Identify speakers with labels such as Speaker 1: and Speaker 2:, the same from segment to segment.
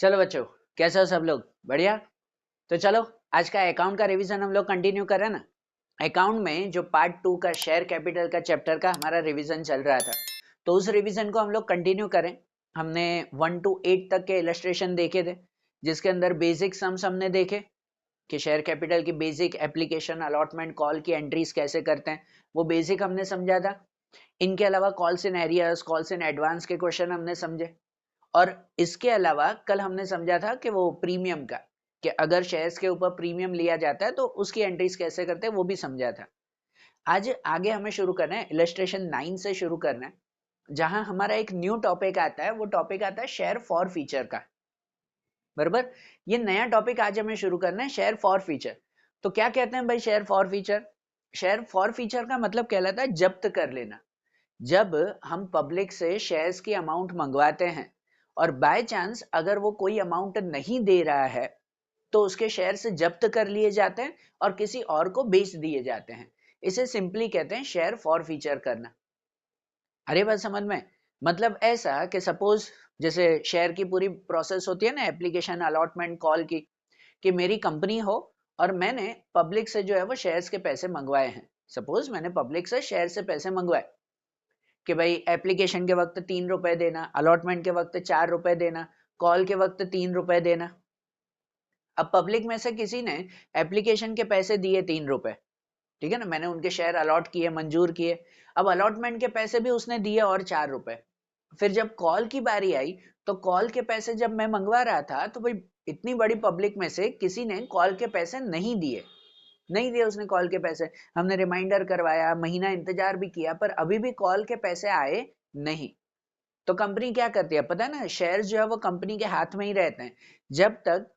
Speaker 1: चलो बच्चों, कैसे हो सब लोग? बढ़िया। तो चलो, आज का अकाउंट का रिवीजन हम लोग कंटिन्यू करें ना। अकाउंट में जो पार्ट 2 का शेयर कैपिटल का चैप्टर का हमारा रिवीजन चल रहा था, तो उस रिवीजन को हम लोग कंटिन्यू करें। हमने 1 to 8 तक के इलस्ट्रेशन देखे थे, जिसके अंदर बेसिक सम्स हमने देखे कि शेयर कैपिटल की बेसिक एप्लीकेशन, अलॉटमेंट, कॉल की एंट्रीज कैसे करते हैं, वो बेसिक हमने समझा था। इनके अलावा calls in arrears, calls in advance के क्वेश्चन हमने समझे। और इसके अलावा कल हमने समझा था कि वो प्रीमियम का, कि अगर शेयर्स के ऊपर प्रीमियम लिया जाता है तो उसकी एंट्रीज कैसे करते हैं वो भी समझा था। आज आगे हमें शुरू करना है, इलस्ट्रेशन 9 से शुरू करना है, जहां हमारा एक न्यू टॉपिक आता है। वो टॉपिक आता है शेयर फॉर फीचर का। बराबर, ये नया टॉपिक आज हमें शुरू करना है, शेयर फॉर फीचर। तो क्या कहते हैं भाई share forfeiture? Share for feature का मतलब कहलाता है जब्त कर लेना। जब हम पब्लिक से शेयर्स की अमाउंट मंगवाते हैं और बाय चांस अगर वो कोई अमाउंट नहीं दे रहा है, तो उसके शेयर से जब्त कर लिए जाते हैं और किसी और को बेच दिए जाते हैं। इसे सिंपली कहते हैं शेयर फॉर फीचर करना। अरे बात समझ में? मतलब ऐसा कि सपोज जैसे शेयर की पूरी प्रोसेस होती है ना, एप्लीकेशन, अलॉटमेंट, कॉल की, कि मेरी कंपनी हो और मैंने पब्लिक से जो है वो शेयर्स के पैसे मंगवाए हैं। सपोज मैंने पब्लिक से शेयर से पैसे मंगवाए कि भाई एप्लीकेशन के वक्त 3 रुपए देना, अलॉटमेंट के वक्त 4 रुपए देना, कॉल के वक्त 3 रुपए देना। अब पब्लिक में से किसी ने एप्लीकेशन के पैसे दिए 3 रुपए, ठीक है ना, मैंने उनके शेयर अलॉट किए, मंजूर किए। अब अलॉटमेंट के पैसे भी उसने दिए और 4 रुपए। फिर जब कॉल की बारी आई, तो कॉल के पैसे जब मैं मंगवा रहा था, तो भाई इतनी बड़ी पब्लिक में से किसी ने कॉल के पैसे नहीं दिए, नहीं दिए उसने कॉल के पैसे। हमने रिमाइंडर करवाया, महीना इंतजार भी किया, पर अभी भी कॉल के पैसे आए नहीं। तो कंपनी क्या करती है पता है ना, शेयर जो है वो कंपनी के हाथ में ही रहते हैं। जब तक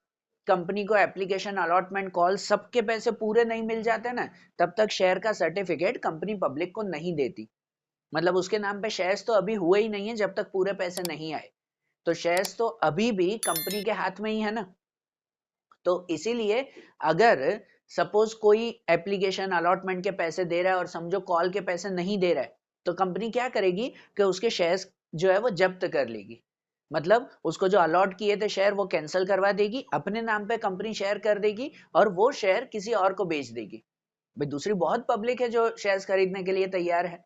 Speaker 1: कंपनी को एप्लीकेशन, अलॉटमेंट, कॉल सबके पैसे पूरे नहीं मिल जाते ना, तब तक शेयर का सर्टिफिकेट कंपनी पब्लिक को नहीं देती। मतलब उसके नाम पे शेयर्स तो अभी हुए ही नहीं है जब तक पूरे पैसे नहीं आए। तो शेयर्स तो अभी भी कंपनी के हाथ में ही है ना। तो इसीलिए अगर सपोज कोई एप्लीकेशन, अलॉटमेंट के पैसे दे रहा है और समझो कॉल के पैसे नहीं दे रहा है, तो कंपनी क्या करेगी कि उसके शेयर्स जो है वो जब्त कर लेगी। मतलब उसको जो अलॉट किए थे शेयर वो कैंसिल करवा देगी, अपने नाम पे कंपनी शेयर कर देगी और वो शेयर किसी और को बेच देगी। भाई दूसरी बहुत पब्लिक है जो शेयर्स खरीदने के लिए तैयार है।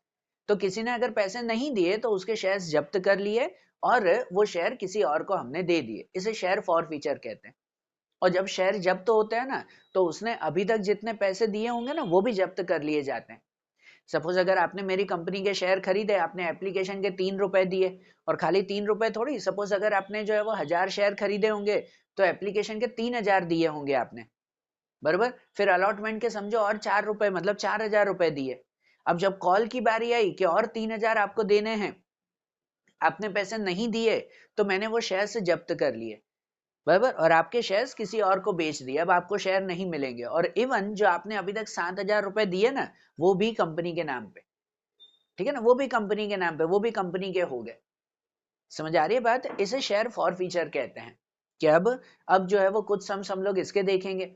Speaker 1: तो किसी ने अगर पैसे नहीं दिए तो उसके शेयर्स जब्त कर लिए और वो शेयर किसी और को हमने दे दिए। इसे शेयर फॉर फीचर कहते हैं। और जब शेयर जब्त होते हैं ना, तो उसने अभी तक जितने पैसे दिए होंगे ना, वो भी जब्त कर लिए जाते हैं। सपोज अगर आपने मेरी कंपनी के शेयर खरीदे, आपने एप्लीकेशन के 3 रुपए दिए, और खाली 3 रुपए थोड़ी, सपोज अगर आपने जो है वो 1000 शेयर खरीदे होंगे, तो एप्लीकेशन के 3000 दिए होंगे आपने। बराबर, फिर अलॉटमेंट के समझो और 4 रुपए, मतलब 4000 रुपए दिए। अब जब कॉल की बारी आई कि और 3000 आपको देने हैं, आपने पैसे नहीं दिए, तो मैंने वो शेयर से जब्त कर लिए। बराबर, और आपके शेयर्स किसी और को बेच दिए। अब आपको शेयर नहीं मिलेंगे, और इवन जो आपने अभी तक 7000 रुपए दिए ना, वो भी कंपनी के नाम पे, ठीक है ना, वो भी कंपनी के नाम पे, वो भी कंपनी के हो गए। समझ आ रही है बात? इसे शेयर फॉर फीचर कहते हैं। कि अब जो है वो कुछ सम्स हम लोग इसके देखेंगे।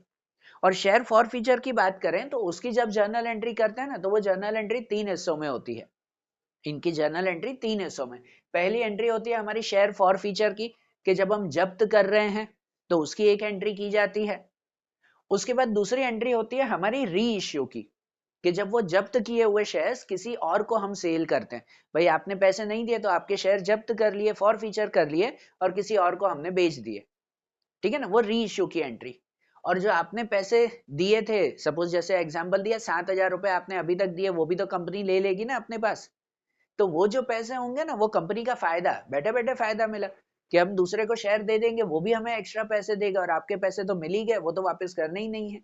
Speaker 1: और शेयर फॉर फीचर की बात करें तो उसकी जब जर्नल एंट्री करते हैं ना, तो वो जर्नल एंट्री 3 हिस्सों में होती है। इनकी जर्नल एंट्री 3 हिस्सों में। पहली एंट्री होती है हमारी शेयर फॉर फीचर की, कि जब हम जब्त कर रहे हैं तो उसकी एक एंट्री की जाती है। उसके बाद दूसरी एंट्री होती है हमारी री इश्यू की, कि जब वो जब्त किए हुए शेयर्स किसी और को हम सेल करते हैं। भाई आपने पैसे नहीं दिए तो आपके शेयर जब्त कर लिए, फॉर फीचर कर लिए, और किसी और को हमने बेच दिए, ठीक है ना, वो री इश्यू की एंट्री। और जो आपने पैसे दिए थे, सपोज जैसे एग्जांपल दिया, 7000 रुपए आपने अभी तक दिए, वो भी तो कंपनी ले लेगी ना अपने पास। तो वो जो पैसे होंगे ना, वो कंपनी का फायदा, बैठे बैठे फायदा मिला, कि हम दूसरे को शेयर दे देंगे, वो भी हमें एक्स्ट्रा पैसे देगा, और आपके पैसे तो मिल ही गए, वो तो वापस करने ही नहीं है।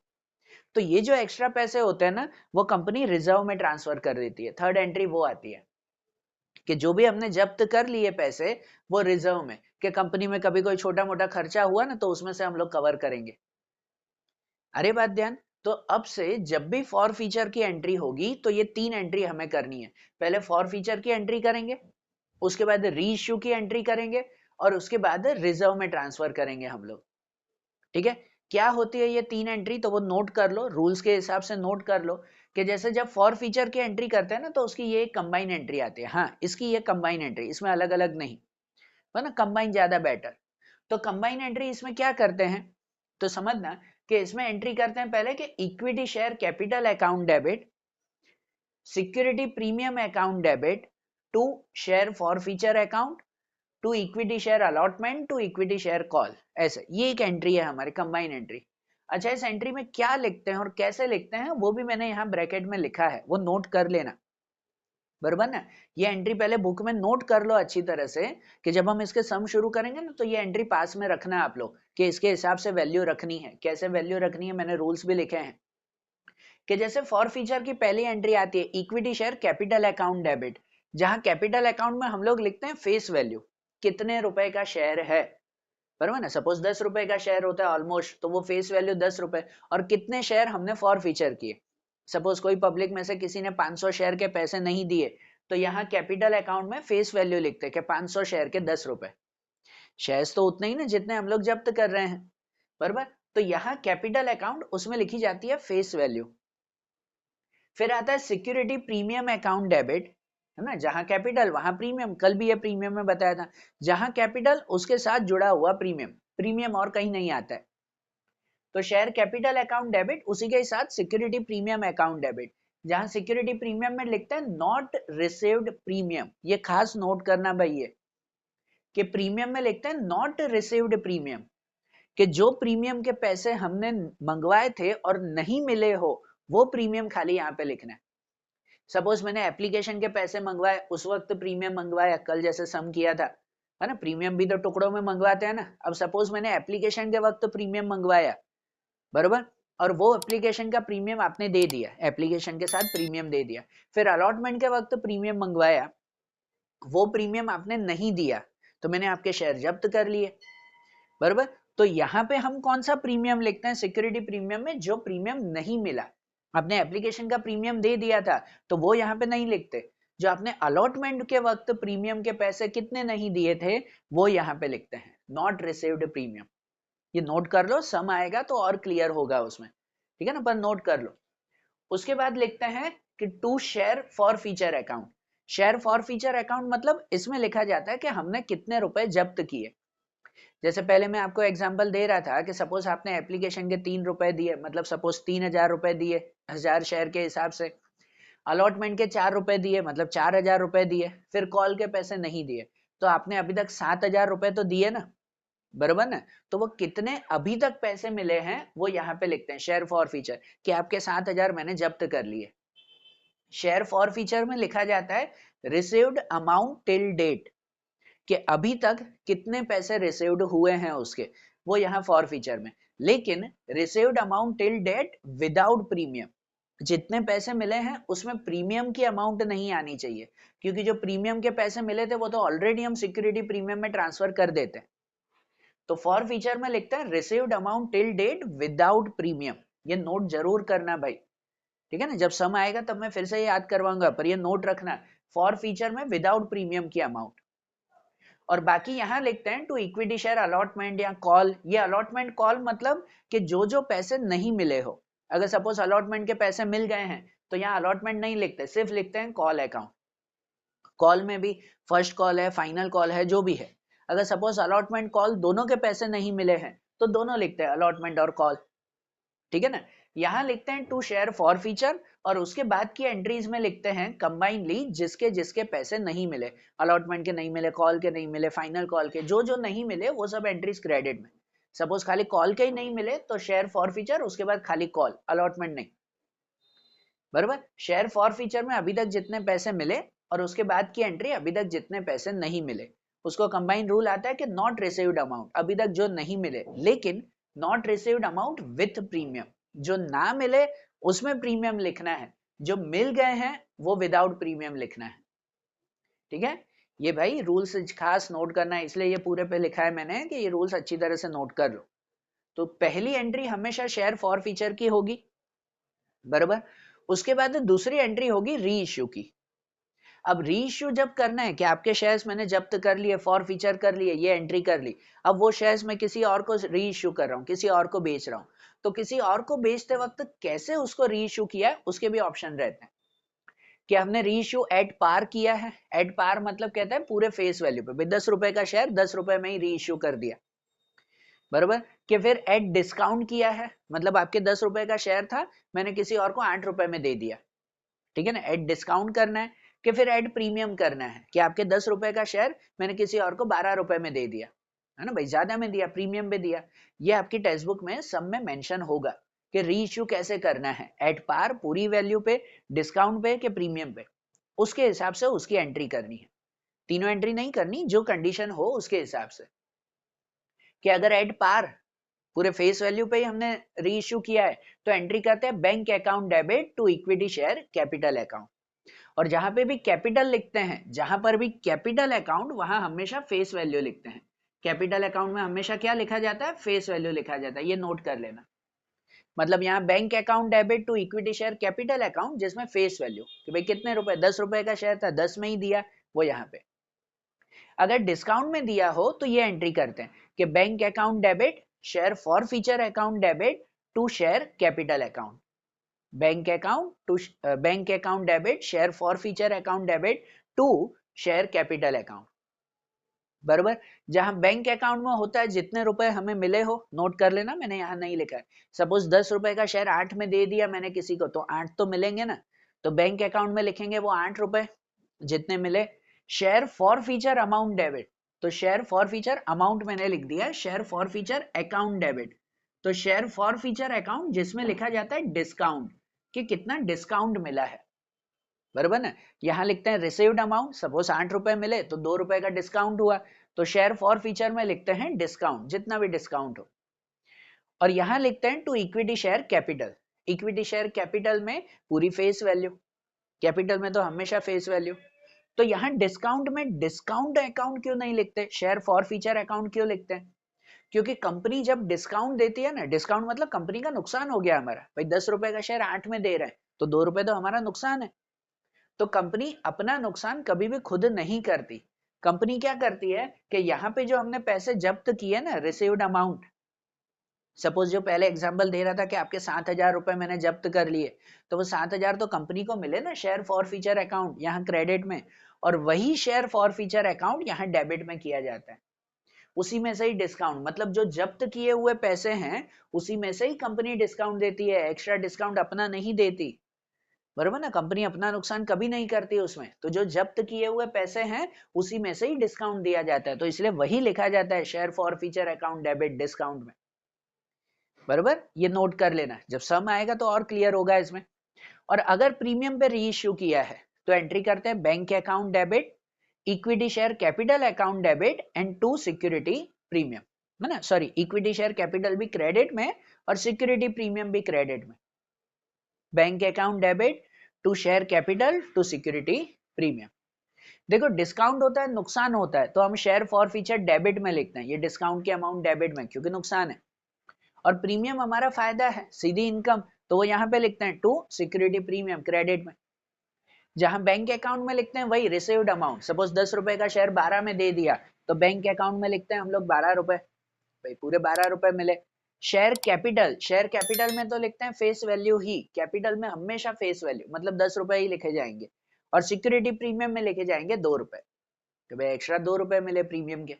Speaker 1: तो ये जो एक्स्ट्रा पैसे होते हैं ना, वो कंपनी रिजर्व में ट्रांसफर कर देती है। थर्ड एंट्री वो आती है कि जो भी हमने जब्त कर लिए पैसे, वो रिजर्व में, कि कंपनी में कभी कोई छोटा मोटा खर्चा हुआ ना, तो उसमें से हम लोग कवर करेंगे। अरे बात ध्यान। तो अब से जब भी फॉर फीचर की एंट्री होगी, तो ये 3 एंट्री हमें करनी है। पहले फॉर फीचर की एंट्री करेंगे, उसके बाद री इश्यू की एंट्री करेंगे, और उसके बाद रिजर्व में ट्रांसफर करेंगे हम लोग। ठीक है, क्या होती है ये 3 एंट्री, तो वो नोट कर लो, रूल्स के हिसाब से नोट कर लो। कि जैसे जब फॉर फीचर की एंट्री करते हैं ना, तो उसकी ये कंबाइन एंट्री आती है। हाँ, इसकी ये कंबाइन एंट्री, इसमें अलग अलग नहीं, है ना, कंबाइन ज्यादा बेटर। तो कंबाइन एंट्री इसमें क्या करते हैं, तो समझना कि इसमें एंट्री करते हैं पहले कि equity share capital account debit, security premium account debit to share forfeiture account to equity share allotment to equity share call, ऐसे ये एक एंट्री है हमारी कंबाइन एंट्री। अच्छा, इस एंट्री में क्या लिखते हैं और कैसे लिखते हैं वो भी मैंने यहाँ ब्रैकेट में लिखा है, वो नोट कर लेना, बराबर ना। ये एंट्री पहले बुक में नोट कर लो अच्छी तरह से कि जब हम इसके सम शुरू करेंगे ना तो ये एंट्री पास में रखना है आप लोग कि इसके हिसाब से वैल्यू रखनी है। कैसे वैल्यू रखनी है मैंने रूल्स भी लिखे हैं कि जैसे फॉर फीचर की पहली एंट्री आती है equity share capital account debit, जहां कैपिटल अकाउंट में हम लोग लिखते हैं फेस वैल्यू, कितने रुपए का शेयर है, बराबर ना। सपोज 10 रुपए का शेयर होता है ऑलमोस्ट, तो वो फेस वैल्यू 10 रुपए, और कितने शेयर हमने फॉर फीचर किए। सपोज कोई पब्लिक में से किसी ने 500 शेयर के पैसे नहीं दिए, तो यहाँ कैपिटल अकाउंट में फेस वैल्यू लिखते हैं कि 500 शेयर के 10 रुपए, शेयर्स तो उतने ही ना जितने हम लोग जब्त कर रहे हैं, बराबर। तो यहाँ कैपिटल अकाउंट उसमें लिखी जाती है फेस वैल्यू। फिर आता है सिक्योरिटी प्रीमियम अकाउंट डेबिट, है ना, जहां कैपिटल वहां प्रीमियम, कल भी ये प्रीमियम में बताया था, जहां कैपिटल उसके साथ जुड़ा हुआ प्रीमियम, प्रीमियम और कहीं नहीं आता है। तो शेयर कैपिटल अकाउंट डेबिट उसी के साथ सिक्योरिटी प्रीमियम अकाउंट डेबिट, जहां सिक्योरिटी प्रीमियम में लिखते हैं नॉट रिसीव्ड प्रीमियम, ये खास नोट करना भाई ये कि प्रीमियम में लिखते हैं नॉट रिसीव्ड प्रीमियम, कि जो प्रीमियम के पैसे हमने मंगवाए थे और नहीं मिले हो वो प्रीमियम खाली यहाँ पे लिखना है। सपोज मैंने एप्लीकेशन के पैसे मंगवाए, उस वक्त प्रीमियम मंगवाया, कल जैसे सम किया था, है ना, प्रीमियम भी तो टुकड़ों में मंगवाते हैं ना। अब सपोज मैंने एप्लीकेशन के वक्त प्रीमियम मंगवाया, बरोबर, और वो एप्लीकेशन का प्रीमियम आपने दे दिया, एप्लीकेशन के साथ प्रीमियम दे दिया। फिर अलॉटमेंट के वक्त प्रीमियम मंगवाया, वो प्रीमियम आपने नहीं दिया, तो मैंने आपके शेयर जब्त कर लिए, बरोबर। तो यहाँ पे हम कौन सा प्रीमियम लिखते हैं सिक्योरिटी प्रीमियम में, जो प्रीमियम नहीं मिला। आपने एप्लीकेशन का प्रीमियम दे दिया था तो वो यहाँ पे नहीं लिखते, जो आपने अलॉटमेंट के वक्त प्रीमियम के पैसे कितने नहीं दिए थे वो यहाँ पे लिखते हैं नॉट रिसीव्ड प्रीमियम। ये नोट कर लो, सम आएगा तो और क्लियर होगा उसमें, ठीक है ना, पर नोट कर लो। उसके बाद लिखते हैं कि to share forfeiture account, share forfeiture account मतलब इसमें लिखा जाता है कि हमने कितने रुपए जब्त किए। जैसे पहले मैं आपको एग्जांपल दे रहा था कि सपोज आपने एप्लीकेशन के 3 रुपए दिए, मतलब सपोज 3000 रुपए दिए 1000 शेयर के हिसाब से, अलॉटमेंट के 4 रुपए दिए मतलब 4000 रुपए दिए, फिर कॉल के पैसे नहीं दिए, तो आपने अभी तक 7000 रुपए तो दिए ना, बराबर ना। तो वो कितने अभी तक पैसे मिले हैं वो यहाँ पे लिखते हैं शेयर फॉर फीचर, कि आपके 7000 मैंने जब्त कर लिए। शेयर फॉर फीचर में लिखा जाता है रिसीव्ड अमाउंट टिल डेट, कि अभी तक कितने पैसे रिसीव्ड हुए हैं उसके, वो यहाँ फॉर फीचर में। लेकिन received amount till date without premium, जितने पैसे मिले हैं उसमें प्रीमियम की अमाउंट नहीं आनी चाहिए, क्योंकि जो प्रीमियम के पैसे मिले थे वो तो ऑलरेडी हम सिक्योरिटी प्रीमियम में ट्रांसफर कर देते हैं। तो फॉर फीचर में लिखता है received amount till date without premium, ये नोट जरूर करना भाई, ठीक है ना। जब सम आएगा तब मैं फिर से याद करवाऊंगा, पर ये नोट रखना, फॉर फीचर में विदाउट प्रीमियम की अमाउंट। और बाकी यहाँ लिखते हैं टू इक्विटी शेयर अलॉटमेंट या कॉल, ये अलॉटमेंट कॉल मतलब कि जो जो पैसे नहीं मिले हो, अगर सपोज अलॉटमेंट के पैसे मिल गए हैं तो यहाँ अलॉटमेंट नहीं लिखते, सिर्फ लिखते हैं कॉल अकाउंट। कॉल में भी फर्स्ट कॉल है फाइनल कॉल है जो भी है, अगर सपोज अलॉटमेंट कॉल दोनों के पैसे नहीं मिले हैं तो दोनों लिखते हैं अलॉटमेंट और कॉल, ठीक है ना। यहाँ लिखते हैं टू शेयर फॉर फीचर, और उसके बाद की एंट्रीज में लिखते हैं कंबाइनली जिसके जिसके पैसे नहीं मिले, अलॉटमेंट के नहीं मिले, कॉल के नहीं मिले, फाइनल कॉल के जो जो नहीं मिले वो सब एंट्रीज क्रेडिट में। सपोज खाली कॉल के ही नहीं मिले तो शेयर फॉर फीचर, उसके बाद खाली कॉल, अलॉटमेंट नहीं, बराबर। शेयर फॉर फीचर में अभी तक जितने पैसे मिले और उसके बाद की एंट्री अभी तक जितने पैसे नहीं मिले, उसको कंबाइन रूल आता है कि नॉट रिसीव्ड अमाउंट, अभी तक जो नहीं मिले, लेकिन not received amount with premium, जो ना मिले उसमें प्रीमियम लिखना है, जो मिल गए हैं वो विदाउट प्रीमियम लिखना है, ठीक है। ये भाई रूल्स खास नोट करना है, इसलिए ये पूरे पे लिखा है मैंने कि ये रूल्स अच्छी तरह से नोट कर लो। तो पहली एंट्री हमेशा शेयर फॉर फीचर की होगी, बराबर। उसके बाद दूसरी एंट्री होगी री इश्यू की। अब री इश्यू जब करना है कि आपके शेयर्स मैंने जब्त कर लिए, फॉर फीचर कर लिए, ये एंट्री कर ली, अब वो शेयर्स मैं किसी और को री इश्यू कर रहा हूँ, किसी और को बेच रहा हूँ, तो किसी और को बेचते वक्त कैसे उसको री इश्यू किया है उसके भी ऑप्शन रहते हैं, कि हमने री इश्यू एट पार किया है। एट पार मतलब कहता है पूरे फेस वैल्यू पे, 10 रुपए का शेयर 10 रुपए में ही री इश्यू कर दिया, बरोबर, कि फिर एट डिस्काउंट किया है, मतलब आपके 10 रुपए का शेयर था, मैंने किसी और को 8 रुपए में दे दिया, ठीक है ना, एट डिस्काउंट करना है, कि फिर एट प्रीमियम करना है, कि आपके 10 रुपए का शेयर मैंने किसी और को 12 रुपए में दे दिया, है ना भाई, ज्यादा में दिया, प्रीमियम पे दिया। ये आपकी टेक्स्ट बुक में सब में मेंशन होगा कि री इश्यू कैसे करना है, एट पार, पूरी वैल्यू पे, डिस्काउंट पे, कि प्रीमियम पे, उसके हिसाब से उसकी एंट्री करनी है। तीनों एंट्री नहीं करनी, जो कंडीशन हो उसके हिसाब से, कि अगर एट पार पूरे फेस वैल्यू पे ही हमने री इश्यू किया है, तो एंट्री करते हैं bank account debit to equity share capital account. और जहां पे भी कैपिटल लिखते हैं, जहां पर भी कैपिटल अकाउंट, वहां हमेशा फेस वैल्यू लिखते हैं। कैपिटल अकाउंट में हमेशा क्या लिखा जाता है, फेस वैल्यू लिखा जाता है, ये नोट कर लेना। मतलब यहाँ bank account debit to equity share capital account, जिसमें फेस वैल्यू कि भाई कितने रुपए, 10 रुपए का शेयर था, 10 में ही दिया, वो यहाँ पे। अगर डिस्काउंट में दिया हो तो ये एंट्री करते हैं कि bank account debit share forfeiture account debit to share capital account, bank account debit share forfeiture account debit to share capital account. बराबर, जहां बैंक अकाउंट में होता है जितने रुपए हमें मिले हो, नोट कर लेना, मैंने यहाँ नहीं लिखा है। सपोज 10 रुपए का शेयर 8 में दे दिया मैंने किसी को, तो 8 तो मिलेंगे ना, तो बैंक अकाउंट में लिखेंगे वो 8 रुपए जितने मिले। Share for feature amount debit, तो शेयर फॉर फीचर अमाउंट मैंने लिख दिया, share forfeiture account debit, तो शेयर फॉर फीचर अकाउंट जिसमें लिखा जाता है डिस्काउंट, कि कितना डिस्काउंट मिला है। बराबर ना, यहां लिखते हैं रिसीव्ड अमाउंट, सपोज 8 रुपए मिले तो 2 रुपए का डिस्काउंट हुआ, तो शेयर फॉर फीचर में लिखते हैं डिस्काउंट, जितना भी डिस्काउंट हो। और यहां लिखते हैं to equity share capital, equity share capital में पूरी फेस वैल्यू, कैपिटल में तो हमेशा फेस वैल्यू। तो यहाँ डिस्काउंट में डिस्काउंट अकाउंट क्यों नहीं लिखते, शेयर फॉर फीचर अकाउंट क्यों लिखते हैं? क्योंकि कंपनी जब डिस्काउंट देती है ना, डिस्काउंट मतलब कंपनी का नुकसान हो गया हमारा, भाई 10 रुपए का शेयर 8 में दे रहे हैं, तो 2 रुपए तो हमारा नुकसान है। तो कंपनी अपना नुकसान कभी भी खुद नहीं करती। कंपनी क्या करती है कि यहाँ पे जो हमने पैसे जब्त किए ना, रिसीव्ड अमाउंट, सपोज जो पहले एग्जांपल दे रहा था कि आपके 7,000 रुपए मैंने जब्त कर लिए, तो वो 7,000 तो कंपनी को मिले ना, शेयर फॉर फीचर अकाउंट यहाँ क्रेडिट में, और वही शेयर फॉर फीचर अकाउंट यहाँ डेबिट में किया जाता है। उसी में से ही डिस्काउंट, मतलब जो जब्त किए हुए पैसे हैं उसी में से ही कंपनी डिस्काउंट देती है, एक्स्ट्रा डिस्काउंट अपना नहीं देती। बराबर ना, कंपनी अपना नुकसान कभी नहीं करती उसमें, तो जो जब्त किए हुए पैसे हैं उसी में से ही डिस्काउंट दिया जाता है, तो इसलिए वही लिखा जाता है share forfeiture account debit discount में। बराबर, ये नोट कर लेना, जब सम आएगा तो और क्लियर होगा इसमें। और अगर प्रीमियम पे री इश्यू किया है तो एंट्री करते हैं bank account debit, equity share capital account debit and to security premium, है ना, सॉरी, इक्विटी शेयर कैपिटल भी क्रेडिट में और सिक्योरिटी प्रीमियम भी क्रेडिट में। Bank account debit to share capital to security premium. देखो डिस्काउंट होता है, नुकसान होता है, तो हम शेयर फॉर फीचर डेबिट में लिखते हैं, ये डिस्काउंट की अमाउंट डेबिट में, क्योंकि नुकसान है। और प्रीमियम हमारा फायदा है, सीधी इनकम, तो वो यहाँ पे लिखते हैं टू सिक्योरिटी प्रीमियम क्रेडिट में। जहां बैंक अकाउंट में लिखते हैं वही रिसीव्ड अमाउंट, सपोज 10 रुपए का शेयर 12 में दे दिया, तो बैंक अकाउंट में लिखते हैं हम लोग 12 रुपए, भाई पूरे 12 रुपए मिले। शेयर कैपिटल, शेयर कैपिटल में तो लिखते हैं फेस वैल्यू ही, कैपिटल में हमेशा फेस वैल्यू, मतलब 10 रुपए ही लिखे जाएंगे। और सिक्योरिटी प्रीमियम में लिखे जाएंगे 2 रुपए, तो भाई एक्स्ट्रा 2 रुपए मिले प्रीमियम के।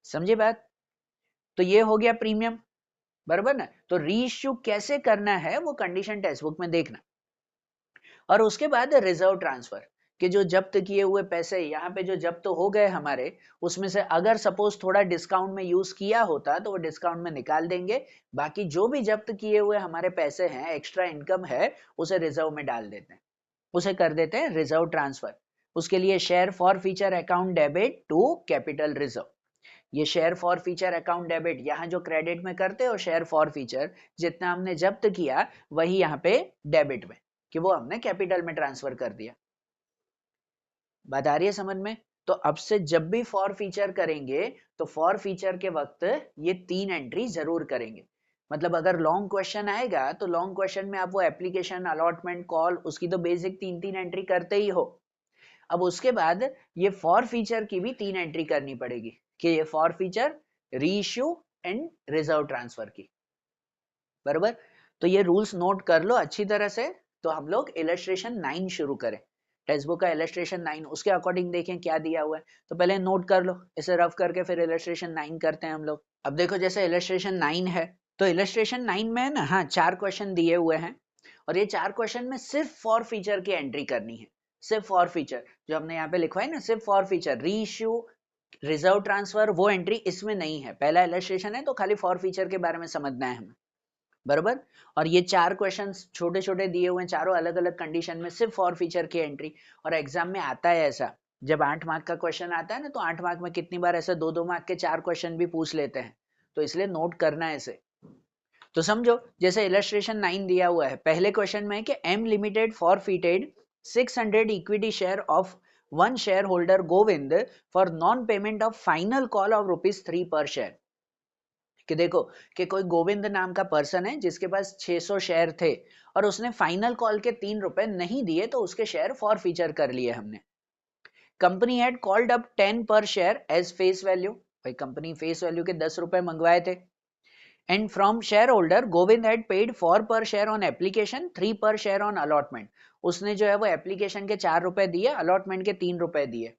Speaker 1: समझे बात? तो ये हो गया प्रीमियम, बराबर ना। तो री इश्यू कैसे करना है वो कंडीशन टेक्स्ट बुक में देखना। और उसके बाद रिजर्व ट्रांसफर, कि जो जब्त किए हुए पैसे यहाँ पे जो जब्त हो गए हमारे, उसमें से अगर सपोज थोड़ा डिस्काउंट में यूज किया होता तो वो डिस्काउंट में निकाल देंगे, बाकी जो भी जब्त किए हुए हमारे पैसे हैं, एक्स्ट्रा इनकम है, उसे रिजर्व में डाल देते हैं, उसे कर देते हैं रिजर्व ट्रांसफर। उसके लिए share forfeiture account debit to capital reserve, ये share forfeiture account debit यहाँ जो क्रेडिट में करते हो, शेयर फॉर फीचर जितना हमने जब्त किया वही यहाँ पे डेबिट में, कि वो हमने कैपिटल में ट्रांसफर कर दिया। बात आ रही है समझ में? तो अब से जब भी फॉर फीचर करेंगे तो फॉर फीचर के वक्त ये 3 एंट्री जरूर करेंगे। मतलब अगर लॉन्ग क्वेश्चन आएगा तो लॉन्ग क्वेश्चन में आप वो एप्लीकेशन, अलॉटमेंट, कॉल, उसकी तो बेसिक 3-3 एंट्री करते ही हो। अब उसके बाद ये फॉर फीचर की भी 3 एंट्री करनी पड़ेगी, कि ये फॉर फीचर, री इश्यू एंड रिजर्व ट्रांसफर की। बराबर, तो ये रूल्स नोट कर लो अच्छी तरह से। तो हम लोग इलस्ट्रेशन 9 शुरू करें, टेक्स्ट बुक का इलस्ट्रेशन 9, उसके अकॉर्डिंग देखें क्या दिया हुआ है। तो पहले नोट कर लो इसे रफ करके, फिर इलस्ट्रेशन 9 करते हैं हम लोग। अब देखो जैसे इलस्ट्रेशन 9 है, तो इलस्ट्रेशन 9 में है ना, हाँ 4 क्वेश्चन दिए हुए हैं और ये 4 क्वेश्चन में सिर्फ फॉर फीचर की एंट्री करनी है। सिर्फ फॉर फीचर जो हमने यहाँ पे लिखवाई ना, सिर्फ फॉर फीचर, री इश्यू, रिजर्व ट्रांसफर, वो एंट्री इसमें नहीं है। पहला इलस्ट्रेशन है तो खाली फॉर फीचर के बारे में समझना है हमें, बराबर। और ये 4 क्वेश्चंस छोटे छोटे दिए हुए हैं, चारों अलग अलग कंडीशन में, सिर्फ फॉर फीचर की एंट्री। और एग्जाम में आता है ऐसा, जब 8 मार्क का क्वेश्चन आता है ना, तो 8 मार्क में कितनी बार ऐसे 2-2 मार्क के 4 क्वेश्चन भी पूछ लेते हैं, तो इसलिए नोट करना है इसे। तो समझो जैसे इलस्ट्रेशन 9 दिया हुआ है, पहले क्वेश्चन में है कि M limited forfeited 600 equity share of one share holder Govind for non payment of final call of ₹3 per share. कि देखो कि कोई गोविंद नाम का पर्सन है जिसके पास 600 शेयर थे और उसने फाइनल कॉल के ₹3 नहीं दिए, तो उसके शेयर फॉर फीचर कर लिए हमने। कंपनी हैड कॉल्ड अप 10 पर शेयर एज फेस वैल्यू, भाई कंपनी फेस वैल्यू के ₹10 मंगवाए थे। And from share holder Govind had paid 4 पर share on application, 3 per share on allotment. उसने जो है वो एप्लीकेशन के ₹4 दिए, अलॉटमेंट के ₹3 दिए।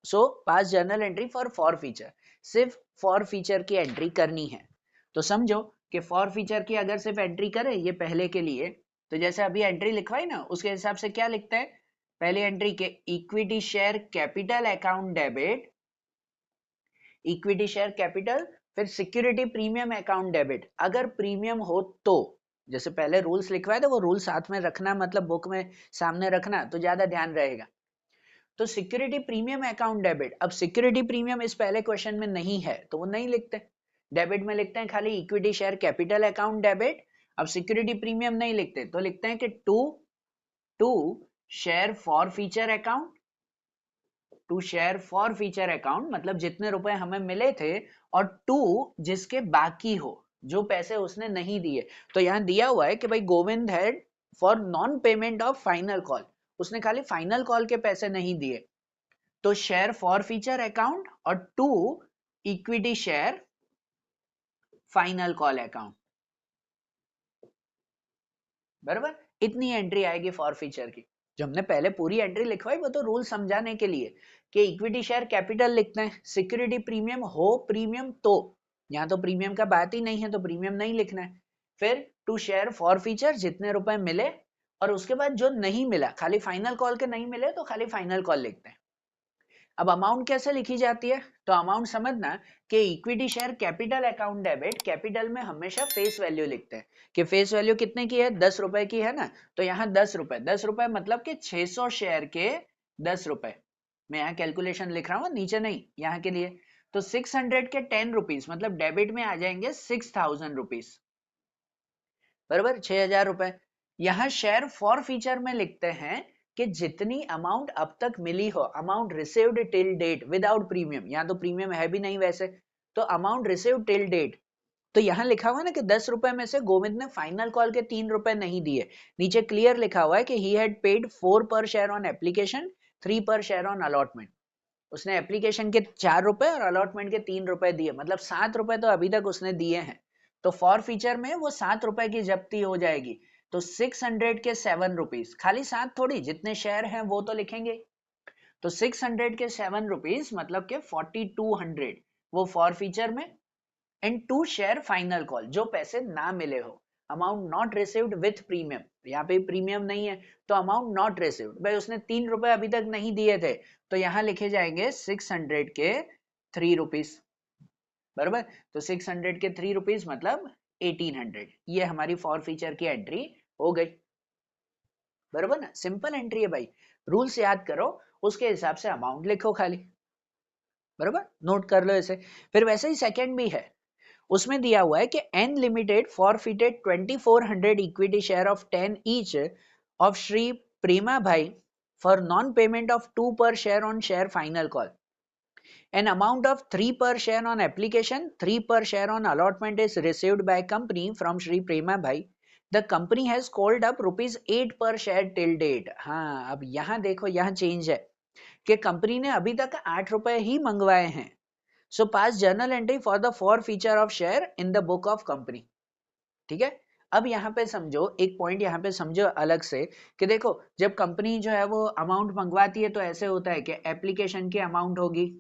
Speaker 1: So pass journal entry forfeiture, सिर्फ फॉर फीचर की एंट्री करनी है। तो समझो कि फॉर फीचर की अगर सिर्फ एंट्री करें ये पहले के लिए, तो जैसे अभी एंट्री लिखवाई ना, उसके हिसाब से क्या लिखते हैं, पहली एंट्री के equity share capital account debit, equity share capital, फिर सिक्योरिटी प्रीमियम अकाउंट डेबिट। अगर प्रीमियम हो तो, जैसे पहले रूल्स लिखवाए थे वो रूल साथ में रखना, मतलब बुक में सामने रखना तो ज्यादा ध्यान रहेगा। तो सिक्योरिटी प्रीमियम अकाउंट डेबिट, अब सिक्योरिटी प्रीमियम इस पहले क्वेश्चन में नहीं है तो वो नहीं लिखते, डेबिट में लिखते हैं खाली equity share capital account debit. अब सिक्योरिटी प्रीमियम नहीं लिखते तो लिखते हैं कि to to share forfeiture account, to share forfeiture account मतलब जितने रुपए हमें मिले थे, और टू जिसके बाकी हो, जो पैसे उसने नहीं दिए। तो यहां दिया हुआ है कि भाई Govind had for non payment of final call, उसने खाली फाइनल कॉल के पैसे नहीं दिए, तो शेयर फॉर फीचर अकाउंट और to equity share final call account, बराबर। इतनी एंट्री आएगी फॉर फीचर की। जो हमने पहले पूरी एंट्री लिखवाई वो तो रूल समझाने के लिए कि इक्विटी शेयर कैपिटल लिखते हैं, सिक्योरिटी प्रीमियम हो प्रीमियम तो, यहाँ तो प्रीमियम का बात ही नहीं है तो प्रीमियम नहीं लिखना है। फिर टू शेयर फॉर फीचर जितने रुपए मिले, और उसके बाद जो नहीं मिला, खाली फाइनल कॉल के नहीं मिले तो खाली फाइनल कॉल लिखते हैं। अब अमाउंट कैसे लिखी जाती है, तो अमाउंट समझना कि equity share capital account debit, capital में हमेशा फेस वैल्यू लिखते हैं कि फेस वैल्यू कितने की है, ₹10 की है ना, तो यहाँ ₹10 मतलब कि 600 शेयर के ₹10। मैं यहाँ कैलकुलेशन लिख रहा हूँ, नीचे नहीं, यहाँ के लिए। तो 600 के ₹10 मतलब डेबिट में आ जाएंगे ₹6000, बराबर, ₹6000। यहाँ शेयर फॉर फीचर में लिखते हैं कि जितनी अमाउंट अब तक मिली हो, amount received till date without premium, यहाँ तो प्रीमियम है भी नहीं वैसे, तो अमाउंट रिसीव्ड टिल डेट। तो यहाँ लिखा हुआ है ना कि ₹10 में से गोविंद ने फाइनल कॉल के ₹3 नहीं दिए, नीचे क्लियर लिखा हुआ है कि ही हैड पेड 4 पर share on application, 3 per share on allotment. उसने एप्लीकेशन के ₹4 और अलॉटमेंट के ₹3 दिए, मतलब ₹7 तो अभी तक उसने दिए हैं। तो फॉर फीचर में वो ₹7 की जब्ती हो जाएगी। तो 600 के ₹7, खाली 7 थोड़ी, जितने शेयर हैं वो तो लिखेंगे। तो 600 के ₹7 मतलब के 4200, वो फॉर फीचर में। And to share final call, जो पैसे ना मिले हो, amount not received with premium, यहाँ पे प्रीमियम नहीं है तो अमाउंट नॉट रिसीव्ड, भाई उसने ₹3 अभी तक नहीं दिए थे, तो यहाँ लिखे जाएंगे 600 के ₹3, बराबर। तो 600 के ₹3 मतलब 1800, ये हमारी फॉर फीचर की एंट्री हो गई, बराबर ना। सिंपल एंट्री है भाई, रूल्स याद करो, उसके हिसाब से अमाउंट लिखो खाली, बराबर, नोट कर लो इसे। फिर वैसे ही सेकंड भी है, उसमें दिया हुआ है कि N limited forfeited 2400 equity share of 10 each of Shri Prema भाई for non payment of 2 per share on share final call, an amount of 3 per share on application, 3 per share on allotment is received by company from Shri Prema Bhai. The company has called up ₹8 per share till date. हाँ, अब यहाँ देखो, यहाँ change है कि company ने अभी तक ₹8 ही मंगवाए हैं। So pass journal entry for the forfeiture of share in the book of company. ठीक है। अब यहाँ पे समझो, एक पॉइंट यहाँ पे समझो अलग से, कि देखो जब कंपनी जो है वो अमाउंट मंगवाती है तो ऐसे होता है कि एप्लीकेशन की अमाउंट होगी,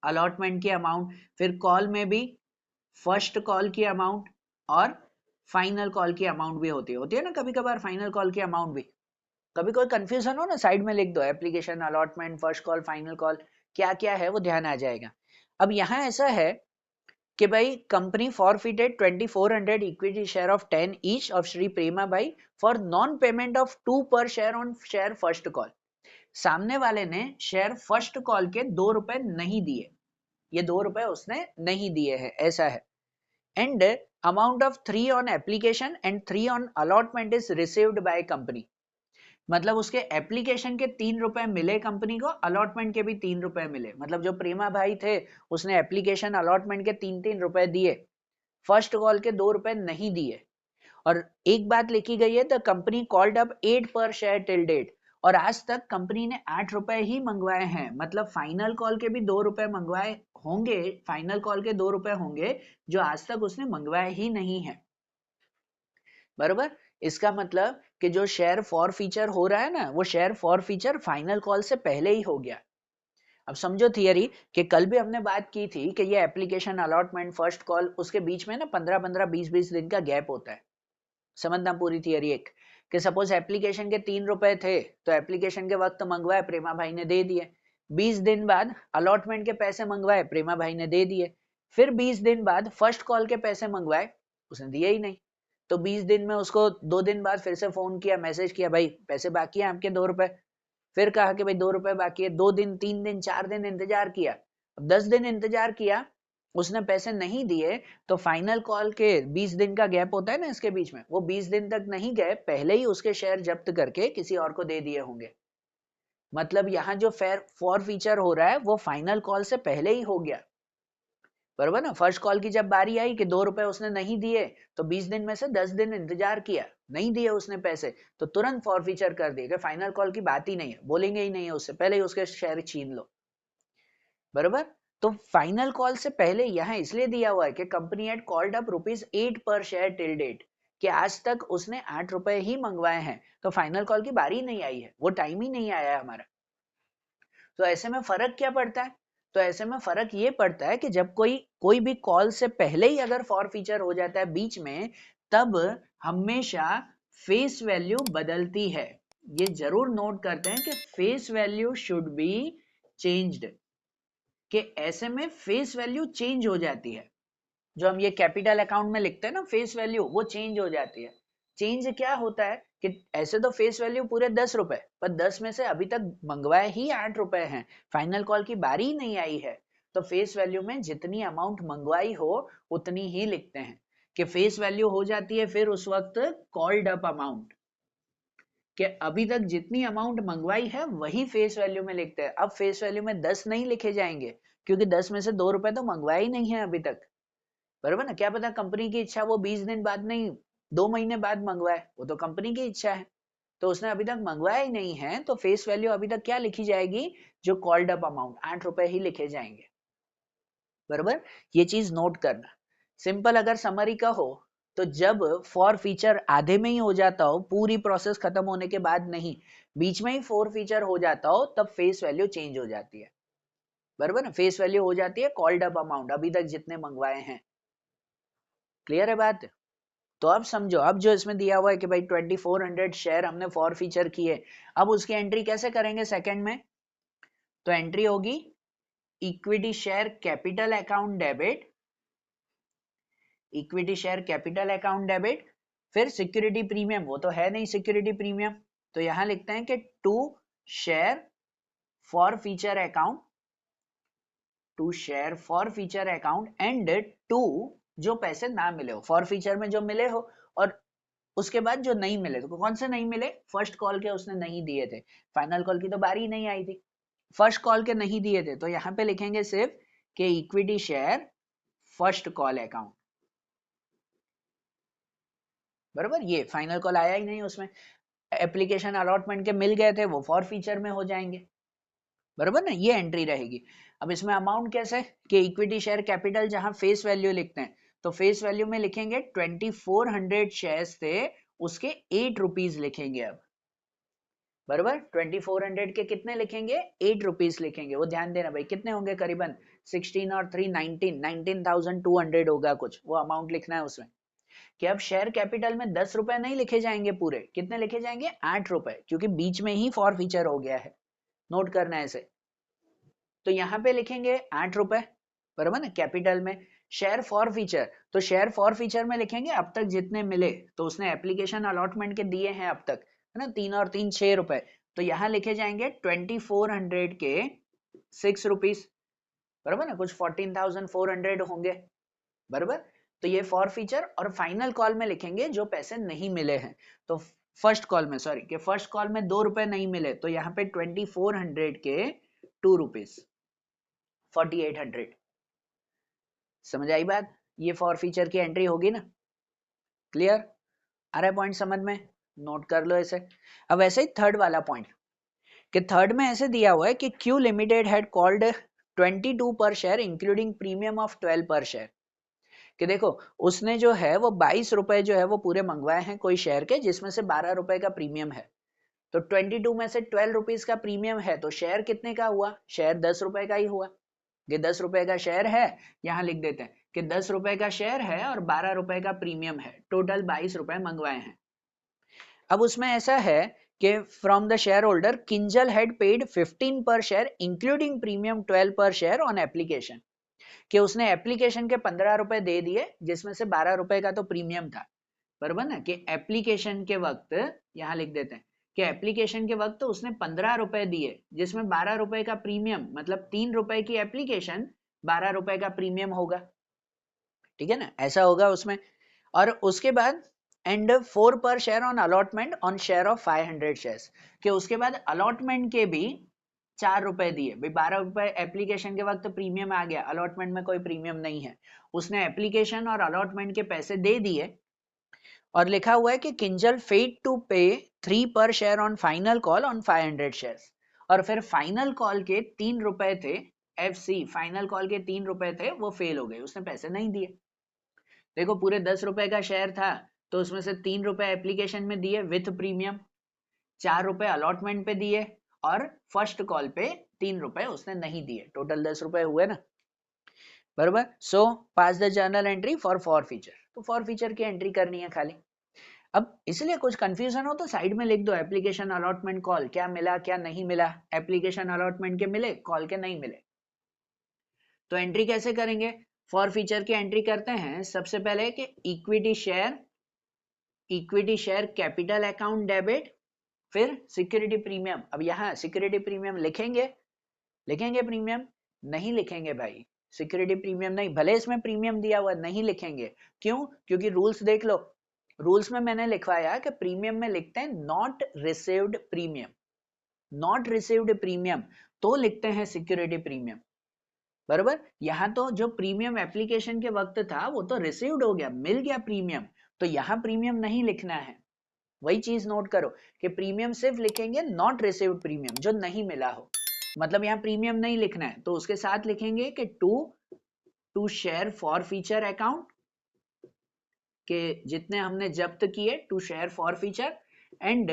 Speaker 1: अलॉटमेंट की अमाउंट, फिर कॉल में भी फर्स्ट कॉल की अमाउंट और फाइनल कॉल की अमाउंट भी होती है ना कभी कभार फाइनल कॉल की अमाउंट भी। कभी कोई कंफ्यूजन हो ना साइड में लिख दो, application, allotment, first call, final call, क्या क्या है वो ध्यान आ जाएगा। अब यहाँ ऐसा है कि भाई company forfeited 2400 equity share of 10 each of Shri Prema भाई for non payment of 2 per share on share first call. सामने वाले ने शेयर फर्स्ट कॉल के 2 रुपए नहीं दिए, ये 2 रुपए उसने नहीं दिए हैं, ऐसा है। And amount of 3 on application and 3 on allotment is received by company. मतलब उसके एप्लीकेशन के 3 रुपए मिले कंपनी को, अलॉटमेंट के भी 3 रुपए मिले। मतलब जो प्रेमा भाई थे उसने एप्लीकेशन अलॉटमेंट के 3-3 रुपए दिए, फर्स्ट कॉल के 2 रुपए नहीं दिए। और एक बात लिखी गई है, द कंपनी कॉल्ड अप 8 पर शेयर टिल डेट, और आज तक कंपनी ने 8 रुपए ही मंगवाए हैं। मतलब फाइनल कॉल के भी 2 रुपए मंगवाए होंगे, फाइनल कॉल के 2 रुपए होंगे जो आज तक उसने मंगवाए ही नहीं है। बरोबर। इसका मतलब कि जो शेयर फॉर फीचर हो रहा है ना, वो share for feature final call से पहले ही हो गया। अब समझो थियरी कि कल भी हमने बात की थी कि ये एप्लीकेशन, अलॉटमेंट, फर्स्ट कॉल, उसके बीच में ना 15-15, 20-20 दिन का गैप होता है। समझना पूरी थियरी। एक कि सपोज एप्लीकेशन के 3 रुपए थे तो एप्लीकेशन के वक्त मंगवाए, प्रेमा भाई ने दे दिए। 20 दिन बाद अलॉटमेंट के पैसे मंगवाए, प्रेमा भाई ने दे दिए। फिर 20 दिन बाद फर्स्ट कॉल के पैसे मंगवाए, उसने दिए ही नहीं। तो 20 दिन में उसको 2 दिन बाद फिर से फोन किया, मैसेज किया, भाई पैसे बाकी है आपके 2 रुपए। फिर कहा कि भाई 2 रुपए बाकी है। 2 दिन, 3 दिन, 4 दिन इंतजार किया। अब 10 दिन इंतजार किया, उसने पैसे नहीं दिए, तो फाइनल कॉल के 20 दिन का गैप होता है ना इसके बीच में, वो 20 दिन तक नहीं गए, पहले ही उसके शेयर जब्त करके किसी और को दे दिए होंगे। मतलब यहाँ जो फेयर फॉर फीचर हो रहा है वो फाइनल कॉल से पहले ही हो गया। बरोबर ना। फर्स्ट कॉल की जब बारी आई कि 2 रुपए उसने नहीं दिए, तो 20 दिन में से 10 दिन इंतजार किया, नहीं दिए उसने पैसे, तो तुरंत फॉर फीचर कर दिए कि फाइनल कॉल की बात ही नहीं है, बोलेंगे ही नहीं है, उससे पहले ही उसके शेयर छीन लो। बरोबर। तो फाइनल कॉल से पहले यहां इसलिए दिया हुआ है कि कंपनी हैड कॉल्ड अप ₹8 पर शेयर टिल डेट, कि आज तक उसने 8 रुपए ही मंगवाए हैं, तो फाइनल कॉल की बारी नहीं आई है, वो टाइम ही नहीं आया है हमारा। तो ऐसे में फर्क क्या पड़ता है? तो ऐसे में फर्क ये पड़ता है कि जब कोई भी कॉल से पहले ही अगर फॉर फीचर हो जाता है बीच में, तब हमेशा फेस वैल्यू बदलती है। ये जरूर नोट करते हैं कि face value should be changed, कि ऐसे में फेस वैल्यू चेंज हो जाती है। जो हम ये कैपिटल अकाउंट में लिखते हैं ना फेस वैल्यू, वो चेंज हो जाती है। चेंज क्या होता है कि ऐसे तो फेस वैल्यू पूरे 10 रुपए, पर 10 में से अभी तक मंगवाए ही 8 रुपए हैं, फाइनल कॉल की बारी ही नहीं आई है। तो फेस वैल्यू में जितनी अमाउंट मंगवाई हो उतनी ही लिखते हैं, कि फेस वैल्यू हो जाती है फिर उस वक्त कॉल्ड अप अमाउंट, कि अभी तक जितनी अमाउंट मंगवाई है वही फेस वैल्यू में लिखते हैं। अब फेस वैल्यू में 10 नहीं लिखे जाएंगे, क्योंकि 10 में से 2 रुपए तो मंगवाए ही नहीं है अभी तक। बरोबर ना। क्या पता कंपनी की इच्छा वो 20 दिन बाद नहीं, 2 महीने बाद मंगवाए, वो तो कंपनी की इच्छा है। तो उसने अभी तक मंगवाया ही नहीं है, तो फेस वैल्यू अभी तक क्या लिखी जाएगी? जो कॉल्ड अप अमाउंट 8 रुपए ही लिखे जाएंगे। बरोबर। ये चीज नोट करना। सिंपल अगर समरी का हो, तो जब फॉर फीचर आधे में ही हो जाता हो, पूरी प्रोसेस खत्म होने के बाद नहीं, बीच में ही फॉर फीचर हो जाता हो, तब फेस वैल्यू चेंज हो जाती है। बरोबर ना। फेस वैल्यू हो जाती है कॉल्ड अप अमाउंट, अभी तक जितने मंगवाए हैं। क्लियर है बात? तो अब समझो, अब जो इसमें दिया हुआ है कि भाई 2400 शेयर हमने फॉर फीचर किए, अब उसकी एंट्री कैसे करेंगे सेकंड में? तो एंट्री होगी equity share capital account debit, equity share capital account debit, फिर सिक्योरिटी प्रीमियम, वो तो है नहीं सिक्योरिटी प्रीमियम, तो यहां लिखते हैं कि to share forfeiture account, to share forfeiture account and to जो पैसे ना मिले हो, फॉर फीचर में जो मिले हो, और उसके बाद जो नहीं मिले, तो कौन से नहीं मिले? फर्स्ट कॉल के उसने नहीं दिए थे, फाइनल कॉल की तो बारी नहीं आई थी, फर्स्ट कॉल के नहीं दिए थे, तो यहां पे लिखेंगे सिर्फ कि equity share first call account. बरोबर। ये फाइनल कॉल आया ही नहीं उसमें, एप्लीकेशन अलॉटमेंट के मिल गए थे, वो फॉर फीचर में हो जाएंगे। बरोबर ना। ये एंट्री रहेगी। अब इसमें अमाउंट कैसे? कि इक्विटी शेयर कैपिटल जहां फेस वैल्यू लिखते हैं, तो फेस वैल्यू में लिखेंगे 2400 शेयर्स थे, उसके 8 रुपीज लिखेंगे। अब बराबर। 2400 के कितने लिखेंगे, 8 रुपीज लिखेंगे। वो ध्यान देना भाई, कितने होंगे करीबन 16 और 3 19,200 होगा कुछ, वो अमाउंट लिखना है उसमें। कि अब शेयर कैपिटल में 10 रुपए नहीं लिखे जाएंगे पूरे, कितने लिखे जाएंगे, 8 रुपए, क्योंकि बीच में ही फॉर फीचर हो गया है, नोट करना है इसे। तो यहाँ पे लिखेंगे 8 रुपए, बराबर ना, कैपिटल में। शेयर फॉर फीचर, तो शेयर फॉर फीचर में लिखेंगे अब तक जितने मिले, तो उसने एप्लीकेशन अलॉटमेंट के दिए हैं अब तक, है ना, 3 और 3 6 रुपए, तो यहाँ लिखे जाएंगे 2400 के 6 रुपीज, बराबर ना, कुछ 14,400 होंगे, बराबर। तो ये फॉर फीचर, और फाइनल कॉल में लिखेंगे जो पैसे नहीं मिले हैं। तो फर्स्ट कॉल में, सॉरी, कि फर्स्ट कॉल में 2 रुपए नहीं मिले, तो यहाँ पे 2400 के 2 रुपीज, 4800। समझ आई बात, ये फॉर फीचर की एंट्री होगी ना, क्लियर, आ रहा है पॉइंट समझ में, नोट कर लो इसे। अब ऐसे ही थर्ड वाला पॉइंट, कि थर्ड में ऐसे दिया हुआ है कि क्यू लिमिटेड हैड कॉल्ड 22 पर शेयर इंक्लूडिंग प्रीमियम ऑफ 12 पर शेयर। कि देखो, उसने जो है वो 22 रुपए जो है वो पूरे मंगवाए हैं कोई शेयर के, जिसमें से 12 रुपए का प्रीमियम है। तो 22 में से 12 रुपीज का प्रीमियम है, तो शेयर कितने का हुआ, शेयर 10 रुपए का ही हुआ। ये 10 रुपए का शेयर है, यहां लिख देते हैं कि 10 रुपए का शेयर है और 12 रुपए का प्रीमियम है, टोटल 22 रुपए मंगवाए हैं। अब उसमें ऐसा है कि from the share holder Kinjal had paid 15 पर शेयर इंक्लूडिंग प्रीमियम 12 पर शेयर ऑन एप्लीकेशन। कि उसने एप्लीकेशन के 15 रुपए दे दिए, जिसमें से 12 रुपए का तो प्रीमियम था, बराबर ना, कि एप्लीकेशन के वक्त, यहां लिख देते हैं कि एप्लीकेशन के वक्त तो उसने 15 रुपए दिए, जिसमें 12 रुपए का प्रीमियम, मतलब 3 रुपए की एप्लीकेशन, 12 रुपए का प्रीमियम होगा, ठीक है ना, ऐसा होगा उसमें। और उसके बाद एंड 4 पर share on allotment on share of 500 shares, कि उसके बाद अलॉटमेंट के भी 4 रुपए दिए भाई। 12 रुपए एप्लीकेशन के वक्त प्रीमियम आ गया, अलॉटमेंट में कोई प्रीमियम नहीं है, उसने एप्लीकेशन और अलॉटमेंट के पैसे दे दिए। और लिखा हुआ है कि किंजल फेड टू पे 3 per share on final call on 500 shares. और फिर फाइनल कॉल के 3 रुपए थे, FC फाइनल कॉल के 3 रुपए थे, वो फेल हो गए, उसने पैसे नहीं दिए। देखो, पूरे 10 रुपए का शेयर था, तो उसमें से 3 रुपए एप्लीकेशन में दिए विथ प्रीमियम, 4 रुपए अलॉटमेंट पे दिए, और फर्स्ट कॉल पे 3 रुपए उसने नहीं दिए, टोटल 10 रुपए हुए ना, बराबर। So pass the journal entry forfeiture, तो फॉर फीचर की एंट्री करनी है खाली। अब इसलिए कुछ कंफ्यूजन हो तो साइड में लिख दो, एप्लीकेशन अलॉटमेंट कॉल, क्या मिला क्या नहीं मिला, एप्लीकेशन अलॉटमेंट के मिले, कॉल के नहीं मिले। तो एंट्री कैसे करेंगे, फॉर फीचर की एंट्री करते हैं सबसे पहले कि equity share capital account debit, फिर सिक्योरिटी प्रीमियम। अब यहाँ सिक्योरिटी प्रीमियम लिखेंगे, प्रीमियम नहीं लिखेंगे भाई, सिक्योरिटी प्रीमियम नहीं, भले इसमें प्रीमियम दिया हुआ नहीं लिखेंगे। क्यों, क्योंकि रूल्स देख लो, रूल्स में मैंने लिखवाया कि प्रीमियम में लिखते हैं not received premium, not received premium तो लिखते हैं सिक्योरिटी प्रीमियम, बराबर। यहां तो जो प्रीमियम एप्लीकेशन के वक्त था वो तो रिसीव्ड हो गया, मिल गया प्रीमियम, तो यहां प्रीमियम नहीं लिखना है। वही चीज नोट करो कि प्रीमियम सिर्फ लिखेंगे नॉट रिसीव्ड प्रीमियम, जो नहीं मिला हो, मतलब यहाँ प्रीमियम नहीं लिखना है, तो उसके साथ लिखेंगे कि to share forfeiture account, के जितने हमने जब्त किए, to share forfeiture, and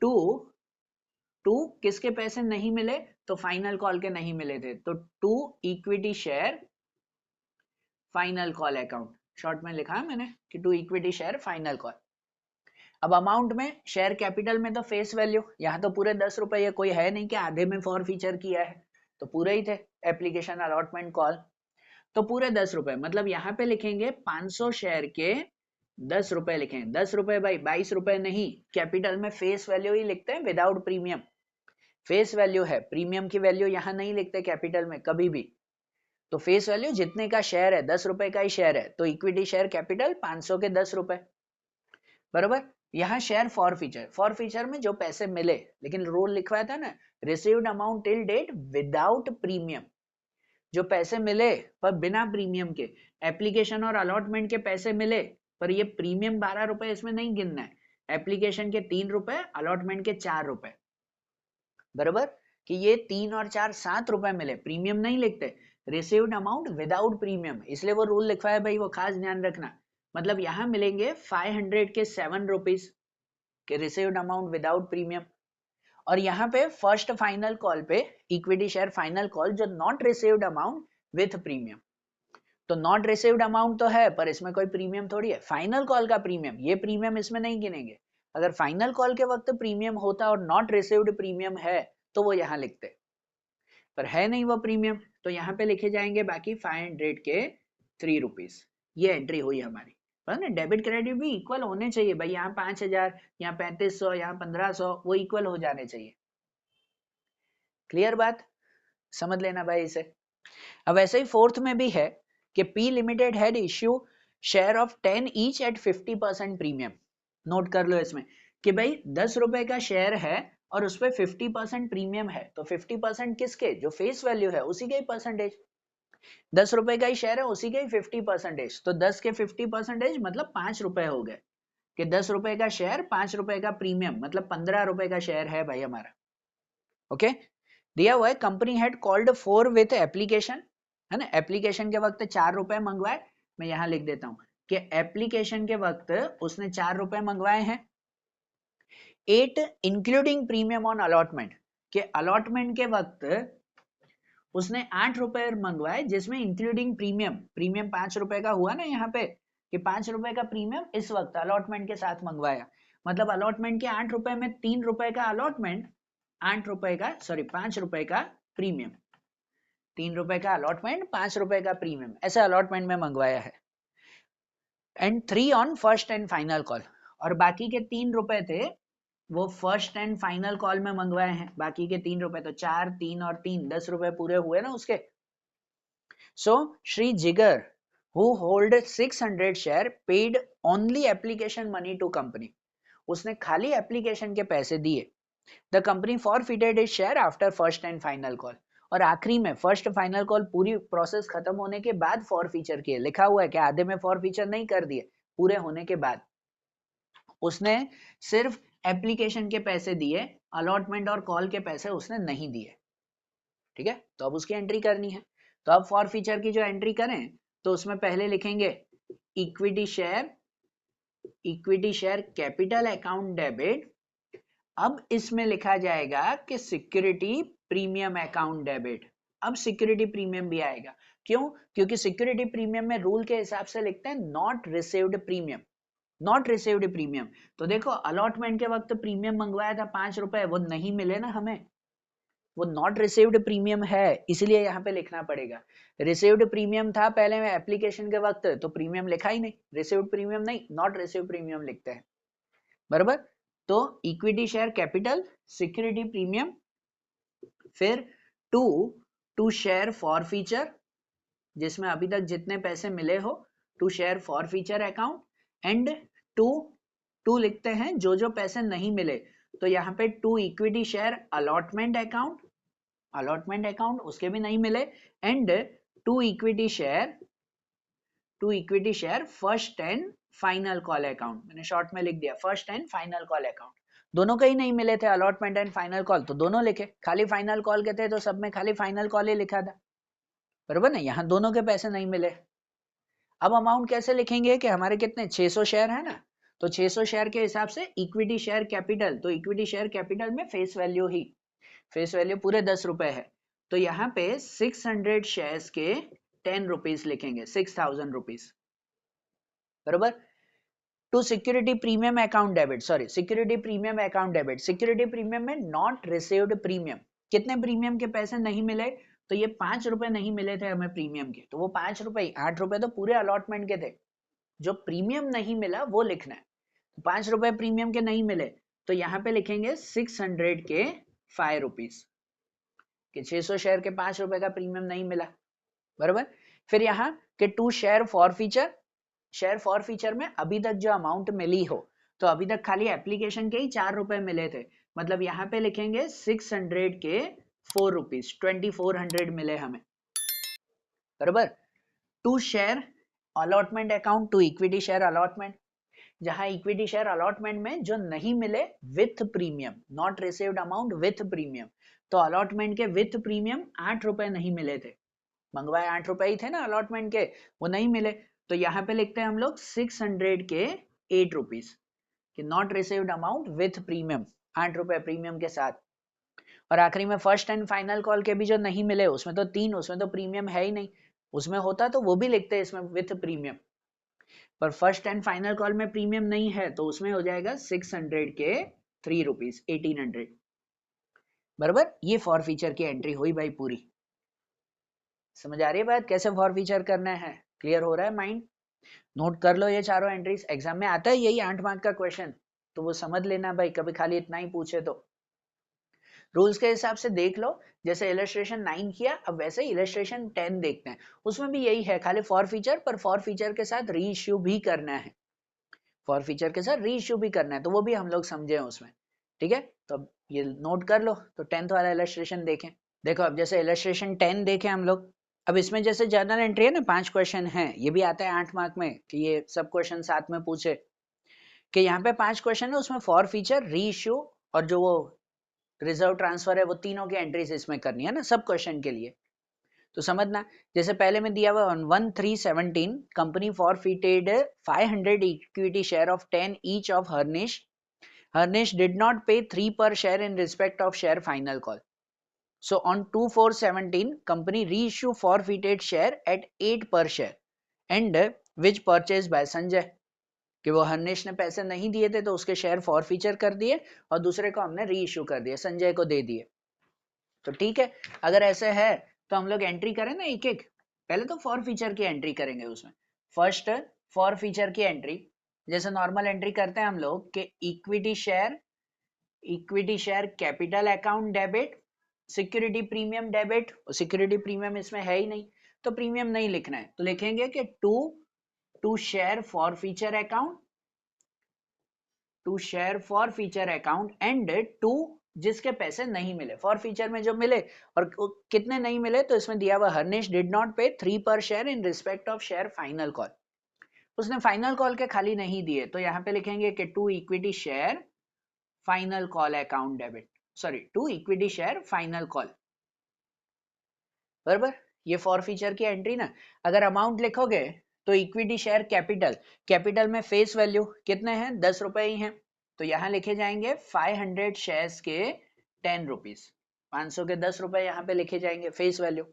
Speaker 1: to to किसके पैसे नहीं मिले, तो फाइनल कॉल के नहीं मिले थे, तो to equity share final call account, short में लिखा है मैंने कि to equity share final call. अब अमाउंट में, शेयर कैपिटल में तो फेस वैल्यू, यहाँ तो पूरे 10 रुपए, ये कोई है नहीं कि आधे में फॉर फीचर किया है, तो पूरे ही थे, एप्लीकेशन अलॉटमेंट कॉल, तो पूरे 10 रुपए, मतलब यहाँ पे लिखेंगे 500 शेयर के 10 रुपए लिखेंगे, 10 रुपए भाई, 22 रुपए नहीं, कैपिटल में फेस वैल्यू ही लिखते हैं विदाउट प्रीमियम, फेस वैल्यू है, प्रीमियम की वैल्यू यहाँ नहीं लिखते कैपिटल में कभी भी। तो फेस वैल्यू जितने का शेयर है, 10 रुपए का ही शेयर है, तो इक्विटी शेयर कैपिटल 500 के 10 रुपए, बराबर। यहाँ शेयर फॉर फीचर में जो पैसे मिले, लेकिन रूल लिखवाया था ना, received amount till date without premium, जो पैसे मिले पर बिना प्रीमियम के, एप्लीकेशन और अलॉटमेंट के पैसे मिले पर ये प्रीमियम 12 रुपए इसमें नहीं गिनना है, एप्लीकेशन के 3 रुपए, अलॉटमेंट के 4 रुपए, बराबर। कि ये 3 और 4 7 रुपए मिले, प्रीमियम नहीं लिखते, रिसीव्ड अमाउंट विदाउट प्रीमियम, इसलिए वो रूल लिखवा है भाई, वो खास ध्यान रखना। मतलब यहां मिलेंगे 500 के 7 रुपीज के रिसीव्ड अमाउंट विदाउट प्रीमियम, और यहाँ पे फर्स्ट फाइनल कॉल पे इक्विटी शेयर फाइनल कॉल जो not received amount with premium, तो नॉट रिसीव्ड अमाउंट तो है पर इसमें कोई प्रीमियम थोड़ी है, फाइनल कॉल का प्रीमियम, ये प्रीमियम इसमें नहीं गिनेंगे। अगर फाइनल कॉल के वक्त प्रीमियम होता और नॉट रिसीव्ड प्रीमियम है तो वो यहाँ लिखते, पर है नहीं वो प्रीमियम, तो यहाँ पे लिखे जाएंगे बाकी 500 के 3 रुपीज। ये एंट्री हुई हमारी, पर ना डेबिट क्रेडिट भी इक्वल होने चाहिए भाई, यहाँ 5000, यहाँ 3500, यहाँ 1500, वो इक्वल हो जाने चाहिए। क्लियर बात, समझ लेना भाई इसे। अब ऐसे ही फोर्थ में भी है कि P limited had issue share of 10 each eight 50% premium. Note कर लो इसमें कि भाई 10 रुपए का शेयर है और उस पर 50% प्रीमियम है, तो 50% किसके, जो फेस वैल्यू है उसी के ही परसेंटेज, 10 रुपए का ही शेयर है उसी के ही 50%, तो 10 के 50% मतलब 5 रुपए हो गए, कि 10 रुपए का शेयर 5 रुपए का प्रीमियम मतलब 15 रुपए का शेयर है भाई हमारा। ओके, दिया हुआ है company had called for with application, है ना, एप्लीकेशन के वक्त 4 रुपए मंगवाए, मैं यहां लिख देता हूं कि एप्लीकेशन के वक्त उसने 4 रुपए मंगवाए हैं। 8 इंक्लूडिंग प्रीमियम ऑन अलॉटमेंट, के अलॉटमेंट के वक्त उसने 8 रुपए मंगवाए जिसमें इंक्लूडिंग प्रीमियम, प्रीमियम 5 रुपए का हुआ ना यहाँ पे, कि 5 रुपए का प्रीमियम इस वक्त अलॉटमेंट के साथ मंगवाया, मतलब अलॉटमेंट के 8 रुपए में 3 रुपए का अलॉटमेंट, 8 रुपए का सॉरी 5 रुपए का प्रीमियम, 3 रुपए का अलॉटमेंट 5 रुपए का प्रीमियम, ऐसे अलॉटमेंट में मंगवाया है। And 3 on first and final call, और बाकी के 3 रुपए थे वो फर्स्ट एंड फाइनल कॉल में मंगवाए हैं, बाकी के 3 रुपए, तो 4 3 और 3 10 रुपए पूरे हुए ना उसके। So Shri Jigar who hold 600 share paid only application money to company, उसने खाली एप्लीकेशन के पैसे दिए। The company forfeited his share after first and final call, और आखिरी में फर्स्ट फाइनल कॉल पूरी प्रोसेस खत्म होने के बाद फॉर फीचर किए, लिखा हुआ है कि आधे में फॉर फीचर नहीं कर दिए, पूरे होने के बाद उसने सिर्फ एप्लीकेशन के पैसे दिए, अलॉटमेंट और कॉल के पैसे उसने नहीं दिए। ठीक है, तो अब उसकी एंट्री करनी है, तो अब फॉर फीचर की जो एंट्री करें तो उसमें पहले लिखेंगे equity share, equity share capital account debit, अब इसमें लिखा जाएगा कि सिक्योरिटी प्रीमियम अकाउंट डेबिट, अब सिक्योरिटी प्रीमियम भी आएगा, क्यों, क्योंकि सिक्योरिटी प्रीमियम में रूल के हिसाब से लिखते हैं not received premium, not received premium, तो देखो अलॉटमेंट के वक्त प्रीमियम मंगवाया था 5 रुपए, वो नहीं मिले ना हमें, वो नॉट रिसीव्ड प्रीमियम है, इसलिए यहाँ पे लिखना पड़ेगा। रिसीव्ड प्रीमियम था पहले में एप्लीकेशन के वक्त, तो प्रीमियम लिखा ही नहीं, रिसीव्ड प्रीमियम नहीं, नॉट रिसीव्ड प्रीमियम लिखते हैं, बराबर। तो equity share capital, security premium, फिर टू शेयर फॉर फीचर, जिसमें अभी तक जितने पैसे मिले हो, to share forfeiture account, and to लिखते हैं जो जो पैसे नहीं मिले, तो यहाँ पे to equity share allotment account, allotment account उसके भी नहीं मिले, and to equity share first and final call account, मैंने शॉर्ट में लिख दिया first and final call account, दोनों के ही नहीं मिले थे, अलॉटमेंट एंड फाइनल कॉल, तो दोनों लिखे, खाली फाइनल कॉल के थे तो सब में खाली फाइनल कॉल ही लिखा था, बराबर ना, यहाँ दोनों के पैसे नहीं मिले। अब अमाउंट कैसे लिखेंगे कि हमारे कितने 600 शेयर है ना, तो 600 शेयर के हिसाब से इक्विटी शेयर कैपिटल, तो इक्विटी शेयर कैपिटल में फेस वैल्यू ही, फेस वैल्यू पूरे 10 रुपए है, तो यहाँ पे 600 शेयर्स के 10 रुपीज लिखेंगे, 6000 रुपीज, बराबर। To security premium account debit, sorry security premium account debit, security premium में नॉट रिसीव्ड प्रीमियम, कितने प्रीमियम के पैसे नहीं मिले, तो ये 5 रुपए नहीं मिले थे हमें प्रीमियम के, तो वो 5 रुपए, 8 रुपए तो पूरे अलॉटमेंट के थे, जो प्रीमियम नहीं मिला वो लिखना है, 5 रुपए प्रीमियम के नहीं मिले, तो यहाँ पे लिखेंगे 600 के 5 रुपीज, कि 600 शेयर के 5 रुपए का प्रीमियम नहीं मिला, बराबर। फिर यहाँ के to share forfeiture, share forfeiture में अभी तक जो अमाउंट मिली हो, तो अभी तक खाली एप्लीकेशन के ही 4 रुपए मिले थे, मतलब यहाँ पे लिखेंगे 600 के 4 रुपीज, 2400 मिले हमें, बराबर। To share allotment account, to equity share allotment, जहां इक्विटी शेयर अलॉटमेंट में जो नहीं मिले with premium, not received amount with premium, तो अलॉटमेंट के विथ प्रीमियम 8 रुपए नहीं मिले थे, मंगवाए 8 रुपए ही थे ना अलॉटमेंट के, वो नहीं मिले, तो यहाँ पे लिखते हैं हम लोग 600 के 8 रुपीज, कि not received amount with premium, 8 रुपए प्रीमियम के साथ, और आखिरी में फर्स्ट एंड फाइनल कॉल के भी जो नहीं मिले उसमें तो 3, उसमें तो प्रीमियम है ही नहीं, उसमें होता तो वो भी लिखते हैं इसमें विथ प्रीमियम, पर फर्स्ट एंड फाइनल कॉल में प्रीमियम नहीं है तो उसमें हो जाएगा 600 के 3 रुपीज 1800। बराबर, ये फॉर फीचर की एंट्री हुई भाई पूरी। समझ आ रही है बात कैसे फॉर फीचर करना है? क्लियर हो रहा है माइंड? नोट कर लो ये चारों एंट्रीज, एग्जाम में आता है यही 8 मार्क का क्वेश्चन, तो वो समझ लेना भाई, कभी खाली इतना ही पूछे तो। रूल्स के हिसाब से देख लो, जैसे इलस्ट्रेशन 9 किया, अब वैसे इलस्ट्रेशन 10 देखते हैं, उसमें भी यही है, खाली फॉर फीचर, पर फॉर फीचर के साथ री इश्यू भी करना है, फॉर फीचर के साथ री इश्यू भी करना है, तो वो भी हम लोग समझे उसमें। ठीक है, तो अब ये नोट कर लो, तो 10th वाला इलस्ट्रेशन देखें। देखो अब जैसे इलस्ट्रेशन 10 देखें हम लोग, अब इसमें जैसे जर्नल एंट्री है ना, 5 क्वेश्चन है, ये भी आता है 8 मार्क में कि ये सब क्वेश्चन साथ में पूछे, कि यहाँ पे 5 क्वेश्चन है, उसमें फॉर फीचर, री इश्यू और जो वो रिजर्व ट्रांसफर है, वो तीनों की एंट्रीज इसमें करनी है ना सब क्वेश्चन के लिए। तो समझना, जैसे पहले में दिया हुआ 1317 company forfeited 500 equity share of 10 each of Harnish, Harnish did not pay 3 per share in respect of share final call. So on 2417 company reissue forfeited share at 8 per share and which purchased by Sanjay, कि वो हर्निश ने पैसे नहीं दिए थे तो उसके share for feature कर दिए और दूसरे को हमने री इश्यू कर दिया, संजय को दे दिए। तो ठीक है, अगर ऐसे है तो हम लोग एंट्री करें ना एक एक, पहले तो फॉर फीचर की एंट्री करेंगे उसमें। फर्स्ट फॉर फीचर की एंट्री, जैसे नॉर्मल एंट्री करते हैं हम लोग कि equity share capital account debit, security premium debit, security premium इसमें है ही नहीं तो प्रीमियम नहीं लिखना है, तो लिखेंगे कि to share forfeiture account, to share forfeiture account and to जिसके पैसे नहीं मिले, फॉर फीचर में जो मिले और कितने नहीं मिले, तो इसमें दिया हुआ हर्निश did not pay 3 per share in respect of share final call, उसने फाइनल कॉल के खाली नहीं दिए, तो यहाँ पे लिखेंगे कि to equity share final call account debit, sorry to equity share final call. बराबर, ये फॉर फीचर की एंट्री ना। अगर अमाउंट लिखोगे तो इक्विटी शेयर कैपिटल, कैपिटल में फेस वैल्यू कितने हैं, 10 रुपए ही हैं, तो यहां लिखे जाएंगे 500 शेयर्स के 10 रुपीज, 500 के 10 रुपए यहाँ पे लिखे जाएंगे face value.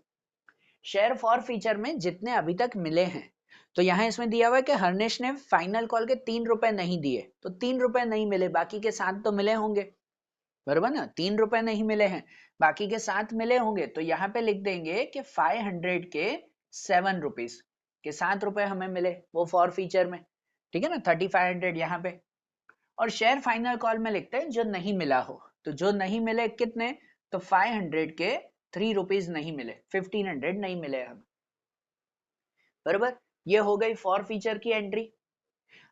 Speaker 1: Share forfeiture में जितने अभी तक मिले हैं, तो यहाँ इसमें दिया हुआ है कि हर्निश ने फाइनल कॉल के 3 रुपए नहीं दिए, तो 3 रुपए नहीं मिले, बाकी के 7 तो मिले होंगे। बराबर ना, 3 रुपए नहीं मिले हैं, बाकी के 7 मिले होंगे, तो यहाँ पे लिख देंगे कि 500 के 7 रुपीज के 7 रुपए हमें मिले वो फॉर फीचर में। ठीक है ना, 3500 यहाँ पे। और शेयर फाइनल कॉल में लिखते हैं जो नहीं मिला हो, तो जो नहीं मिले कितने, तो 500 के 3 रुपीज नहीं मिले, 1500 नहीं मिले हमें। बराबर, ये हो गई फॉर फीचर की एंट्री।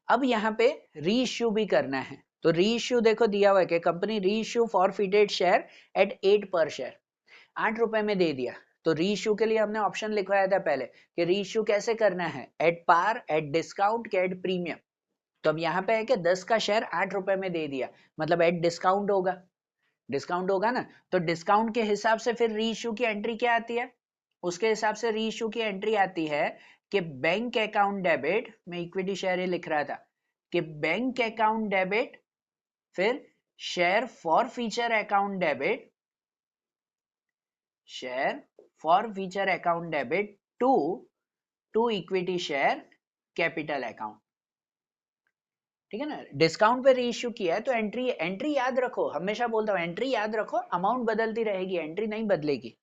Speaker 1: अब यहाँ पे री इश्यू भी करना है, तो री इश्यू देखो दिया हुआ है कि कंपनी री इश्यू फॉरफिटेड शेयर एट 8 पर शेयर, 8 रुपए में दे दिया, तो री इश्यू के लिए हमने ऑप्शन लिखवाया था पहले कि री इश्यू कैसे करना है, एट पार, एट डिस्काउंट के एट प्रीमियम। तो अब यहाँ पे है कि 10 का शेयर 8 रुपए में दे दिया, मतलब एट डिस्काउंट होगा, डिस्काउंट होगा ना, तो डिस्काउंट के हिसाब से फिर री इश्यू की एंट्री क्या आती है, उसके हिसाब से री इश्यू की एंट्री आती है कि बैंक अकाउंट डेबिट, मैं इक्विटी शेयर ही लिख रहा था कि बैंक अकाउंट डेबिट, फिर share forfeiture account debit, share forfeiture account debit to equity share capital account. ठीक है ना, डिस्काउंट पे रीइश्यू किया है तो एंट्री याद रखो, हमेशा बोलता हूं एंट्री याद रखो, अमाउंट बदलती रहेगी, एंट्री नहीं बदलेगी।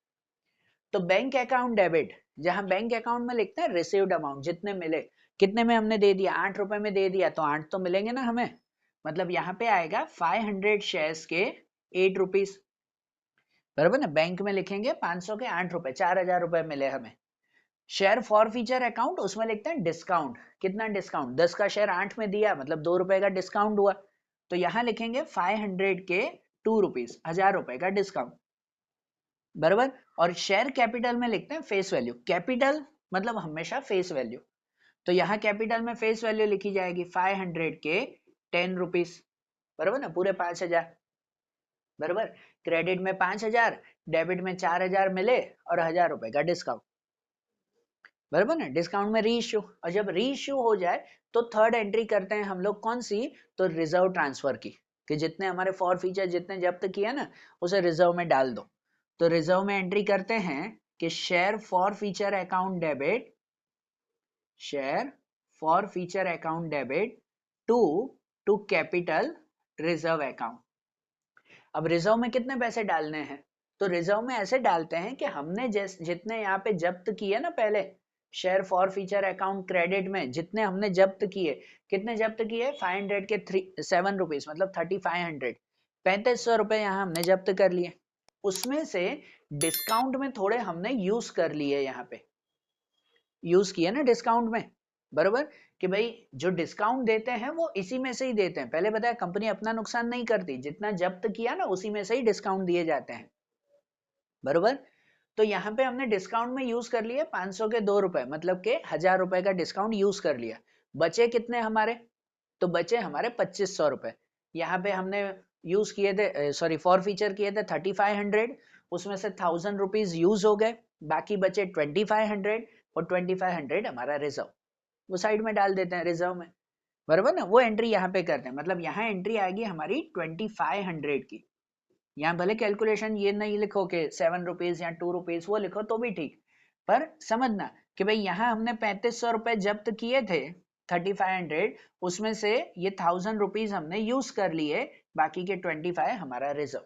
Speaker 1: तो बैंक अकाउंट डेबिट, जहां बैंक अकाउंट में लिखते हैं रिसीव्ड अमाउंट, जितने मिले, कितने में हमने दे दिया, 8 रुपए में दे दिया, तो 8 तो मिलेंगे ना हमें, मतलब यहाँ पे आएगा 500 शेयर्स के 8 रुपीज। बराबर ना, बैंक में लिखेंगे 500 के 8 रुपए, 4000 रुपए मिले हमें। शेयर फॉर फीचर अकाउंट, उसमें लिखते हैं डिस्काउंट, कितना डिस्काउंट, 10 का शेयर 8 में दिया, मतलब 2 रुपए का डिस्काउंट हुआ, तो यहां लिखेंगे 500 के 2 रुपीज, 1000 रुपए का डिस्काउंट। बराबर, और शेयर कैपिटल में लिखते हैं फेस वैल्यू, कैपिटल मतलब हमेशा फेस वैल्यू, तो यहाँ कैपिटल में फेस वैल्यू लिखी जाएगी 500 के 10 रुपीज। बराबर ना, पूरे 5000। बराबर, क्रेडिट में 5000, डेबिट में 4000 मिले और 1000 रुपए का डिस्काउंट। बराबर ना, डिस्काउंट में री इश्यू, और जब री इश्यू हो जाए तो थर्ड एंट्री करते हैं हम लोग कौन सी, तो रिजर्व ट्रांसफर की, कि जितने हमारे फॉर फीचर जितने जब्त किया ना उसे रिजर्व में डाल दो। तो रिजर्व में एंट्री करते हैं कि share forfeiture account debit, share forfeiture account debit to capital reserve account. अब रिजर्व में कितने पैसे डालने हैं, तो रिजर्व में ऐसे डालते हैं कि हमने जितने यहाँ पे जब्त किए ना पहले share forfeiture account credit में जितने हमने जब्त किए, कितने जब्त किए 500 के 7 रुपीज मतलब 3500, 3500 रुपए यहाँ हमने जब्त कर लिए। उसमें से डिस्काउंट में थोड़े हमने यूज कर लिए, यहाँ पे यूज किए ना डिस्काउंट में, बरोबर, कि भाई जो डिस्काउंट देते हैं वो इसी में से ही देते हैं। पहले बताया कंपनी अपना नुकसान नहीं करती, जितना जब्त किया ना उसी में से ही डिस्काउंट दिए जाते हैं, बरोबर। तो यहाँ पे हमने डिस्काउंट में यूज कर लिया 500 के 2 रुपए मतलब के 1000 रुपए का डिस्काउंट यूज कर लिया। बचे कितने हमारे, तो बचे हमारे 2500 रुपए। यहाँ पे हमने यूज किए थे, सॉरी फॉर फीचर किए थे 3500, उसमें से 1000 रुपीज यूज हो गए, बाकी बचे 2500 और 2500 हमारा रिजर्व, वो साइड में डाल देते हैं रिजर्व में, बराबर ना। वो एंट्री यहाँ पे करते हैं, मतलब यहाँ एंट्री आएगी हमारी 2500 की। यहाँ भले कैलकुलेशन ये नहीं लिखो कि 7 रुपीज या 2 रुपीज, वो लिखो तो भी ठीक, पर समझना कि भाई यहाँ हमने 3500 रुपए जब्त किए थे 3500, उसमें से ये 1000 रुपीज हमने यूज कर लिए, बाकी के 25 हमारा रिजर्व,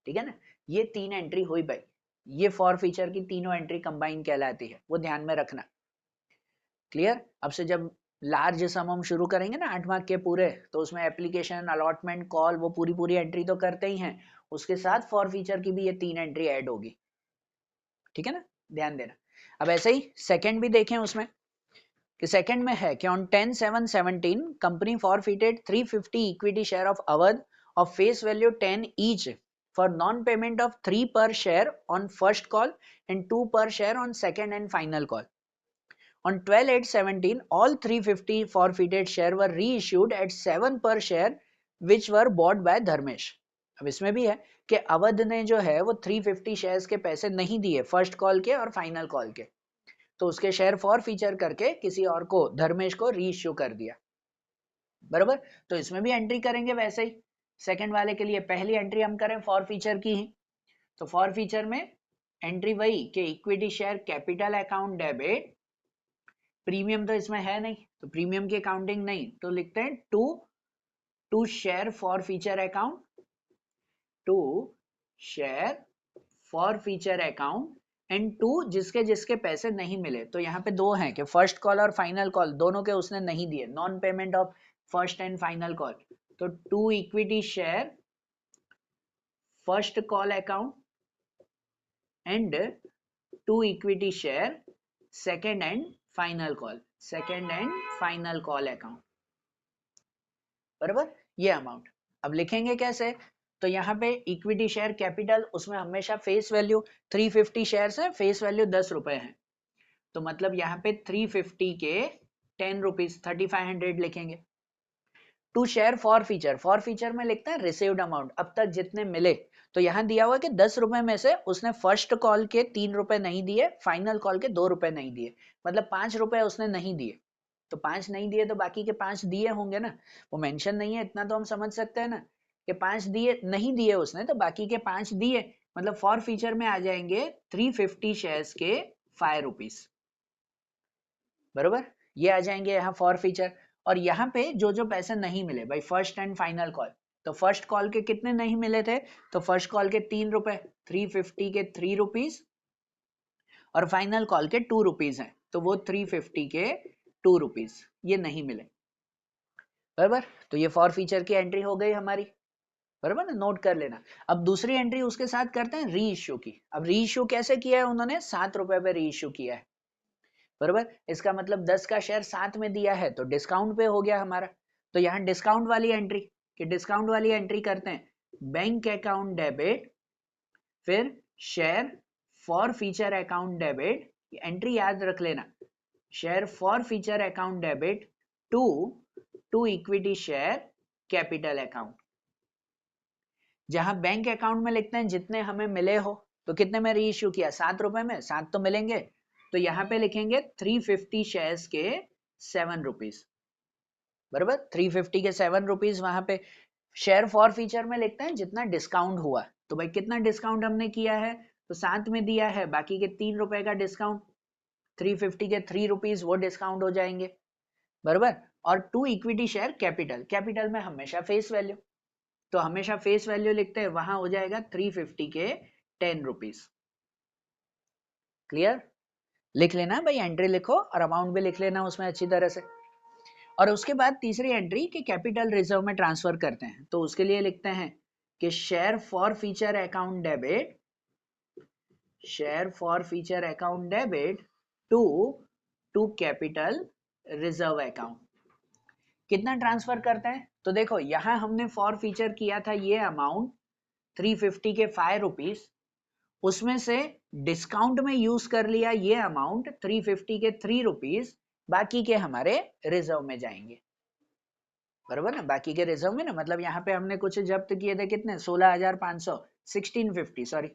Speaker 1: ठीक है ना। ये 3 एंट्री हुई भाई, ये फॉर फीचर की तीनों एंट्री कंबाइन कहलाती है, वो ध्यान में रखना, क्लियर। अब से जब लार्ज सम हम शुरू करेंगे ना 8 मार्क के पूरे, तो उसमें एप्लीकेशन अलॉटमेंट कॉल वो पूरी एंट्री तो करते ही हैं, उसके साथ फॉर फीचर की भी ये 3 एंट्री ऐड होगी, ठीक है ना, ध्यान देना। अब ऐसे ही सेकंड भी देखें उसमें कि सेकंड में है कि on 10/7/17 company forfeited 350 equity share of Awadh of face value 10 each for non payment of 3 per share on first call and 2 per share on second and final call. On 12/8/17, all 350 forfeited share were reissued at 7 per share, which were bought by Dharmesh. अब इसमें भी है कि अवध ने जो है वो 350 shares के पैसे नहीं दिए फर्स्ट कॉल के और फाइनल कॉल के, तो उसके शेयर फॉर फीचर करके किसी और को धर्मेश को रीइश्यू कर दिया, बराबर। तो इसमें भी एंट्री करेंगे वैसे ही, सेकंड वाले के लिए पहली एंट्री हम करें फॉर फीचर की ही, तो फॉर फीचर में एंट्री वही कि equity share capital account debit, premium तो इसमें है नहीं तो प्रीमियम की अकाउंटिंग नहीं, तो लिखते हैं to share forfeiture account, to share forfeiture account and to जिसके जिसके पैसे नहीं मिले, तो यहाँ पे दो हैं कि फर्स्ट कॉल और फाइनल कॉल दोनों के उसने नहीं दिए, non payment of first and final call, तो to equity share first call account and to equity share second and final call, second and final call account, बराबर, ये अमाउंट। अब लिखेंगे कैसे, तो यहाँ पे इक्विटी शेयर कैपिटल उसमें हमेशा फेस वैल्यू 350 शेयर्स है, फेस वैल्यू 10 रुपए है, तो मतलब यहाँ पे 350 के 10 रुपीज 3500 लिखेंगे। टू शेयर फॉर फीचर में लिखते हैं रिसीव्ड अमाउंट, अब तक जितने मिले, तो यहाँ दिया हुआ कि 10 रुपए में से उसने फर्स्ट कॉल के 3 रुपए नहीं दिए, फाइनल कॉल के 2 रुपए नहीं दिए, मतलब 5 रुपए उसने नहीं दिए, तो 5 नहीं दिए तो बाकी के 5 दिए होंगे ना, वो मेंशन नहीं है, इतना तो हम समझ सकते हैं ना कि 5 दिए नहीं दिए उसने, तो बाकी के 5 दिए, मतलब फॉर फीचर में आ जाएंगे 350 शेयर्स के 5 रुपीज, बरोबर, ये आ जाएंगे यहाँ फॉर फीचर। और यहाँ पे जो जो पैसे नहीं मिले भाई फर्स्ट एंड फाइनल कॉल, तो फर्स्ट कॉल के कितने नहीं मिले थे, तो फर्स्ट कॉल के 3 रुपए 350 के 3 रुपीज और फाइनल कॉल के 2 रुपीज हैं, तो वो 350 के 2 रुपीज ये नहीं मिले, बराबर। तो ये फॉर फीचर की एंट्री हो गई हमारी, बराबर ना, नोट कर लेना। अब दूसरी एंट्री उसके साथ करते हैं री इश्यू की। अब री इश्यू कैसे किया है उन्होंने, 7 रुपए पे री इश्यू किया है, बराबर। इसका मतलब 10 का शेयर 7 में दिया है तो डिस्काउंट पे हो गया हमारा, तो यहाँ डिस्काउंट वाली एंट्री, कि डिस्काउंट वाली एंट्री करते हैं बैंक अकाउंट डेबिट फिर share forfeiture account debit, entry याद रख लेना, share forfeiture account debit to equity share capital account. जहां बैंक अकाउंट में लिखते हैं जितने हमें मिले हो, तो कितने में री इश्यू किया 7 रुपए में, 7 तो मिलेंगे, तो यहाँ पे लिखेंगे 350 शेयर्स के 7 रुपीज, बराबर, 350 के 7 रुपीज वहां पे शेयर फॉर फीचर में लिखते हैं जितना डिस्काउंट हुआ, तो भाई कितना डिस्काउंट हमने किया है, तो 7 में दिया है, बाकी के 3 रुपए का डिस्काउंट, 350 के 3 रुपीज वो डिस्काउंट हो जाएंगे, बराबर। और 2 इक्विटी शेयर कैपिटल, कैपिटल में हमेशा फेस वैल्यू, तो हमेशा फेस वैल्यू लिखते हैं, वहां हो जाएगा 350 के 10 रुपीज। क्लियर, लिख लेना भाई, एंट्री लिखो और अमाउंट भी लिख लेना उसमें अच्छी तरह से। और उसके बाद तीसरी एंट्री कि कैपिटल रिजर्व में ट्रांसफर करते हैं, तो उसके लिए लिखते हैं कि share forfeiture account debit, share forfeiture account debit to capital reserve account. कितना ट्रांसफर करते हैं, तो देखो यहां हमने फॉर फीचर किया था ये अमाउंट 350 के 5 रुपीज, उसमें से डिस्काउंट में यूज कर लिया ये अमाउंट 350 के 3 रुपीज, बाकी के हमारे रिजर्व में जाएंगे, बराबर ना, बाकी के रिजर्व में ना, मतलब यहाँ पे हमने कुछ जब्त किए थे कितने, 16,500, 1650 सॉरी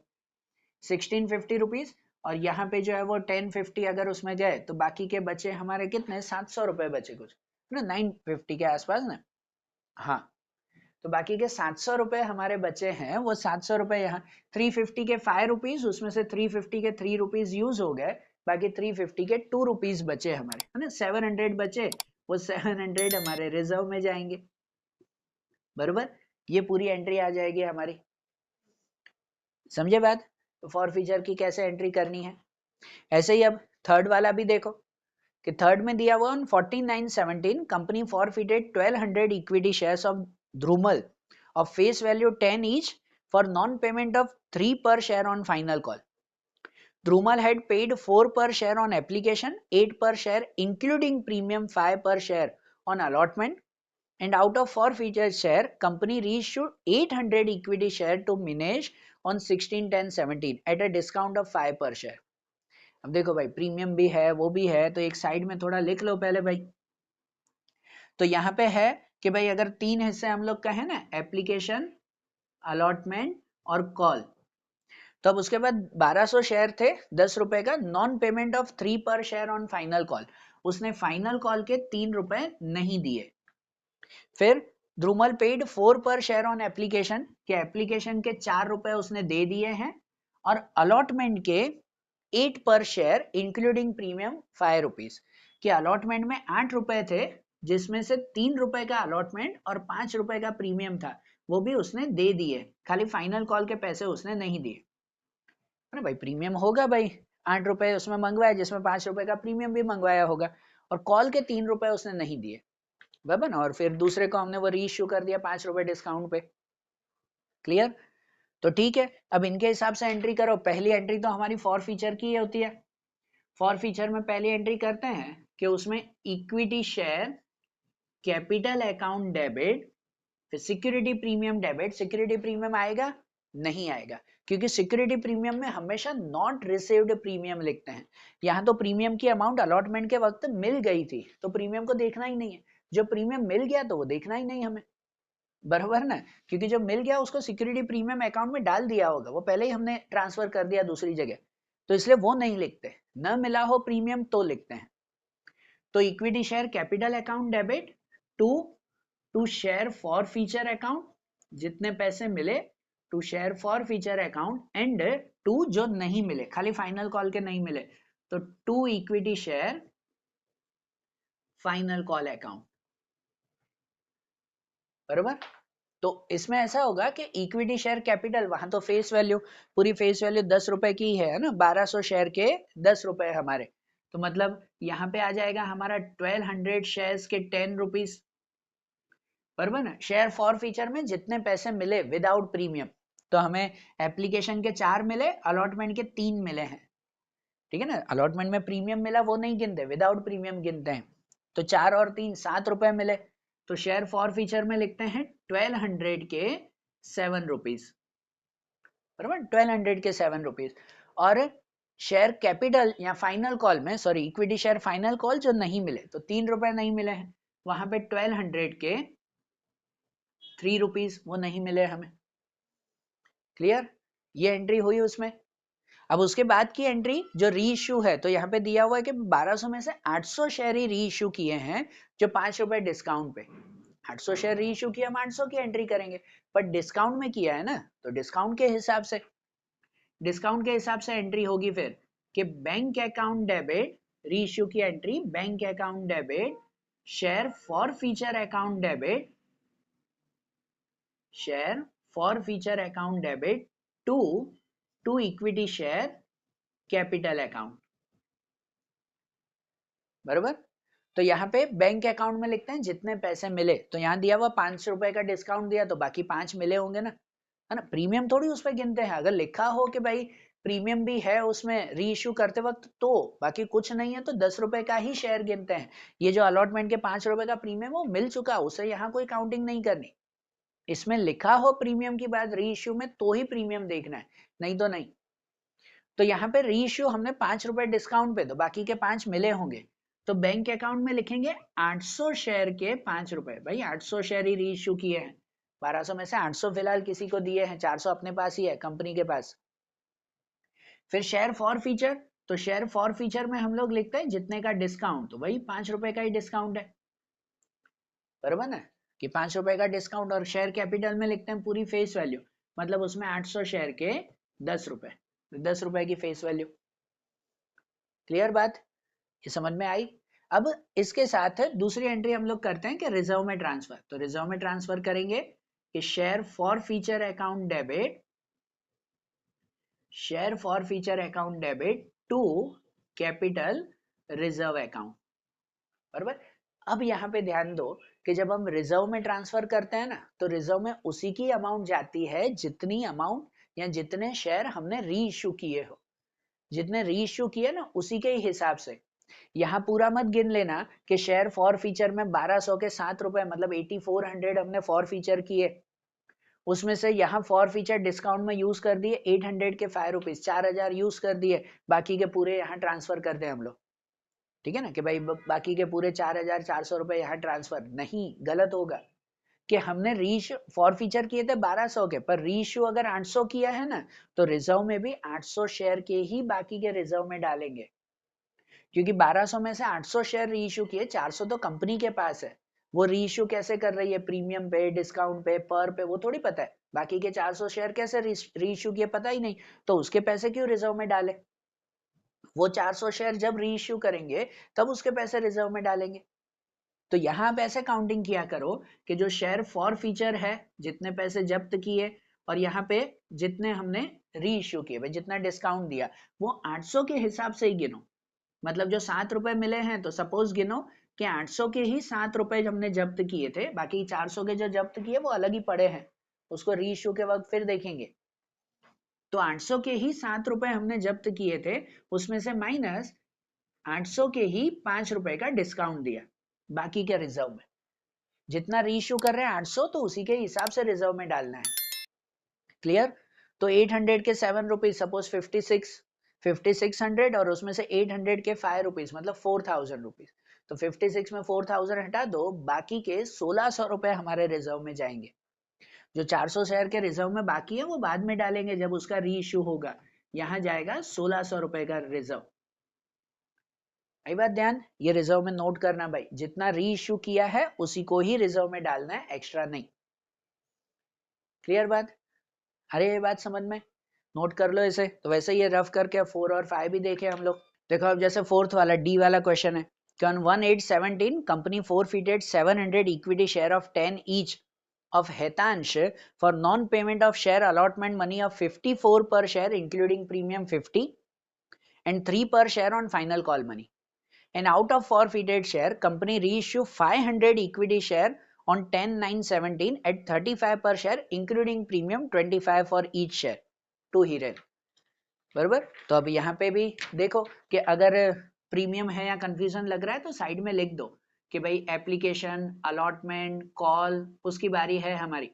Speaker 1: 1650 रुपीज, और यहाँ पे जो है वो 1050 अगर उसमें गए तो बाकी के बचे हमारे कितने, 700 रुपए बचे कुछ ना, 950 के आसपास ना, हाँ। तो बाकी के 700 रुपए हमारे बचे हैं, वो 700 रुपए यहाँ 350 के 5 रुपीज, उसमें से 350 के 3 रुपीज यूज हो गए, बाकी 350 के 2 रुपीज बचे हमारे, है ना, 700 बचे, वो 700 हमारे रिजर्व में जाएंगे, बरोबर। ये पूरी एंट्री आ जाएगी हमारी, समझे बात। तो फॉर फीचर की कैसे एंट्री करनी है, ऐसे ही अब थर्ड वाला भी देखो कि थर्ड में दिया हुआ 4917 company forfeited 1200 equity shares of Dhrumal of face value 10 each for non-payment of 3 per share on final call. Drumal had paid 4 per share on application, 8 per share including premium 5 per share on allotment, and out of forfeited share, company reissued 800 equity share to Minesh on 16/10/17 at a discount of 5 per share. अब देखो भाई premium भी है वो भी है, तो एक साइड में थोड़ा लिख लो पहले भाई। तो यहाँ पे है कि भाई अगर 3 हिस्से हम लोग कहें ना, एप्लीकेशन, अलॉटमेंट और कॉल, तो अब उसके बाद 1200 शेयर थे 10 रुपए का, non payment of 3 per share on final call, उसने फाइनल कॉल के 3 रुपए नहीं दिए। फिर ध्रुमल पेड 4 पर शेयर ऑन एप्लीकेशन, के एप्लीकेशन के 4 रुपए उसने दे दिए हैं, और अलॉटमेंट के 8 पर शेयर इंक्लूडिंग प्रीमियम 5 रुपीज, कि अलॉटमेंट में 8 रुपए थे, जिसमें से 3 रुपए का अलॉटमेंट और 5 रुपए का प्रीमियम था, वो भी उसने दे दिए, खाली फाइनल कॉल के पैसे उसने नहीं दिए। अरे भाई प्रीमियम होगा भाई, 8 रुपए उसमें मंगवाया, जिसमें 5 रुपए का प्रीमियम भी मंगवाया होगा, और कॉल के 3 रुपए उसने नहीं दिए, बराबर ना, और फिर दूसरे को हमने वो रीइश्यू कर दिया 5 रुपए डिस्काउंट पे। क्लियर, तो ठीक है, अब इनके हिसाब से एंट्री करो। पहली एंट्री तो हमारी फॉर फीचर की होती है, फॉर फीचर में पहली एंट्री करते हैं कि उसमें equity share capital account debit, फिर security premium debit. Security premium आएगा नहीं आएगा, क्योंकि सिक्योरिटी प्रीमियम में हमेशा नॉट रिसीव्ड प्रीमियम लिखते हैं, यहाँ तो प्रीमियम की अमाउंट अलॉटमेंट के वक्त मिल गई थी, तो प्रीमियम को देखना ही नहीं है, जो प्रीमियम मिल गया तो वो देखना ही नहीं हमें, बराबर ना, क्योंकि जब मिल गया उसको सिक्योरिटी प्रीमियम अकाउंट में डाल दिया होगा, वो पहले ही हमने ट्रांसफर कर दिया दूसरी जगह, तो इसलिए वो नहीं लिखते, न मिला हो प्रीमियम तो लिखते हैं। तो equity share capital account debit to share forfeiture account, जितने पैसे मिले to share forfeiture account, and to जो नहीं मिले, खाली फाइनल कॉल के नहीं मिले, तो to equity share final call account, बराबर। तो इसमें ऐसा होगा कि इक्विटी शेयर कैपिटल, वहां तो फेस वैल्यू, पूरी फेस वैल्यू 10 रुपए की है ना, 1200 शेयर के 10 रुपए हमारे, तो मतलब यहाँ पे आ जाएगा हमारा 1200 शेयर्स के 10 रुपीज, बराबर ना। शेयर फॉर फीचर में जितने पैसे मिले विदाउट प्रीमियम, तो हमें एप्लीकेशन के 4 मिले, अलॉटमेंट के 3 मिले हैं, ठीक है ना, अलॉटमेंट में प्रीमियम मिला वो नहीं गिनते, विदाउट प्रीमियम गिनते हैं, तो 4 और 3 7 रुपए मिले, तो शेयर फॉर फीचर में लिखते हैं 1200 के 7 रुपीज, बराबर, 1200 के 7 रुपीज। और शेयर कैपिटल या फाइनल कॉल में, sorry equity share final call जो नहीं मिले, तो 3 रुपए नहीं मिले हैं, वहां पे 1200 के 3 रुपीज वो नहीं मिले हमें। क्लियर, ये एंट्री हुई उसमें। अब उसके बाद की एंट्री जो री इश्यू है, तो यहाँ पे दिया हुआ है कि 1200 में से 800 शेयर ही री इश्यू किए हैं, जो 5 रुपए डिस्काउंट पे, 800 शेयर री इश्यू किया, हम 800 की एंट्री करेंगे, पर डिस्काउंट में किया है ना, तो डिस्काउंट के हिसाब से एंट्री होगी फिर कि bank account debit, re issue की entry bank account debit, share forfeiture account debit, share forfeiture account debit to equity share capital account, बरोबर। तो यहाँ पे बैंक अकाउंट में लिखते हैं जितने पैसे मिले, तो यहाँ दिया हुआ 5 रुपए का डिस्काउंट दिया तो बाकी 5 मिले होंगे ना, है ना। प्रीमियम थोड़ी उस पर गिनते हैं, अगर लिखा हो कि भाई प्रीमियम भी है उसमें री इश्यू करते वक्त, तो बाकी कुछ नहीं है तो 10 रुपए का ही शेयर गिनते हैं। ये जो अलॉटमेंट के 5 रुपए का प्रीमियम वो मिल चुका, उसे यहाँ कोई काउंटिंग नहीं करनी। इसमें लिखा हो प्रीमियम की बात री इश्यू में तो ही प्रीमियम देखना है, नहीं तो नहीं। तो यहाँ पे री इश्यू हमने 5 रुपए डिस्काउंट पे, तो बाकी के 5 मिले होंगे, तो बैंक अकाउंट में लिखेंगे 800 शेयर के 5 रुपए। भाई 800 शेयर ही री इश्यू किए हैं, 1200 में से 800 फिलहाल किसी को दिए हैं, 400 अपने पास ही है कंपनी के पास। फिर शेयर फॉर फीचर, तो शेयर फॉर फीचर में हम लोग लिखते हैं जितने का डिस्काउंट, तो वही 5 रुपए का ही डिस्काउंट है, बराबर ना, कि 5 रुपए का डिस्काउंट। और शेयर कैपिटल में लिखते हैं पूरी फेस वैल्यू, मतलब उसमें 800 शेयर के 10 रुपए, 10 रुपए की फेस वैल्यू। क्लियर बात, ये समझ में आई। अब इसके साथ दूसरी एंट्री हम लोग करते हैं कि रिजर्व में ट्रांसफर, तो रिजर्व में ट्रांसफर करेंगे कि share forfeiture account debit, share forfeiture account debit to capital reserve account, बराबर। अब यहाँ पे ध्यान दो कि जब हम रिजर्व में ट्रांसफर करते हैं ना, तो रिजर्व में उसी की अमाउंट जाती है जितनी अमाउंट या जितने शेयर हमने री इश्यू किए हो, जितने री इश्यू किए ना उसी के ही हिसाब से। यहाँ पूरा मत गिन लेना कि शेयर फॉर फीचर में 1200 के 7 रुपए, मतलब 8400 हमने फॉर फीचर किए, उसमें से यहाँ फॉर फीचर डिस्काउंट में यूज कर दिए 800 के 5 रुपीज, 4000 यूज कर दिए, बाकी के पूरे यहाँ ट्रांसफर कर दें हम लोग, ठीक है ना, कि भाई बाकी के पूरे 4400 रुपए यहाँ ट्रांसफर नहीं, गलत होगा। कि हमने रीश फॉर फीचर किए थे 1200 के, पर रीइश्यू अगर 800 किया है ना, तो रिजर्व में भी 800 शेयर के ही बाकी के रिजर्व में डालेंगे, क्योंकि 1200 में से 800 शेयर रीइश्यू किए, 400 तो कंपनी के पास है, वो रीइश्यू कैसे कर रही है, प्रीमियम पे, डिस्काउंट पे, पर पे, वो थोड़ी पता है। बाकी के 400 शेयर कैसे रीइश्यू किए पता ही नहीं, तो उसके पैसे क्यों रिजर्व में डाले। वो 400 शेयर जब रीइश्यू करेंगे तब उसके पैसे रिजर्व में डालेंगे। तो यहां आप ऐसे काउंटिंग किया करो कि जो शेयर फॉर फीचर है जितने पैसे जब्त किए, और यहाँ पे जितने हमने री इश्यू किए, भाई जितना डिस्काउंट दिया वो 800 के हिसाब से ही गिनो। मतलब जो 7 रुपए मिले हैं तो सपोज गिनो कि 800 के ही 7 रुपए हमने जब्त किए थे, बाकी 400 के जो जब्त किए वो अलग ही पड़े हैं, उसको री इश्यू के वक्त फिर देखेंगे। तो 800 के ही 7 रुपए हमने जब्त किए थे, उसमें से माइनस 800 के ही 5 रुपए का डिस्काउंट दिया बाकी के रिजर्व में। जितना रीइश्यू कर रहे हैं 800, तो उसी के हिसाब से रिजर्व में डालना है। क्लियर। तो 800 के 7 रुपीज, सपोज 5600, और उसमें से 800 के 5 रुपीज मतलब 4000 रुपीज, तो 56 में 4000 हटा दो, बाकी के 1600 रुपए हमारे रिजर्व में जाएंगे। जो 400 शेयर के रिजर्व में बाकी है वो बाद में डालेंगे जब उसका री इश्यू होगा। यहाँ जाएगा 1600 रुपए का रिजर्व। आई बात ध्यान, ये रिजर्व में नोट करना भाई, जितना री इश्यू किया है उसी को ही रिजर्व में डालना है, एक्स्ट्रा नहीं। क्लियर बात, अरे ये बात समझ में, नोट कर लो इसे। तो वैसे ये रफ करके 4 और 5 भी देखे हम लोग। देखो अब जैसे फोर्थ वाला डी वाला क्वेश्चन है कि on 1/8/17 company forfeited 700 equity share of 10 each of Hetansh for non-payment of share allotment money of 54 per share including premium 50 and 3 per share on final call money. And out of forfeited share, company reissue 500 equity share on 10/9/17 at 35 per share including premium 25 for each share to Hiren. बराबर। तो अब यहाँ पे भी देखो कि अगर premium है या कंफ्यूजन लग रहा है तो साइड में लिख दो कि भाई एप्लीकेशन, अलॉटमेंट, कॉल, उसकी बारी है हमारी।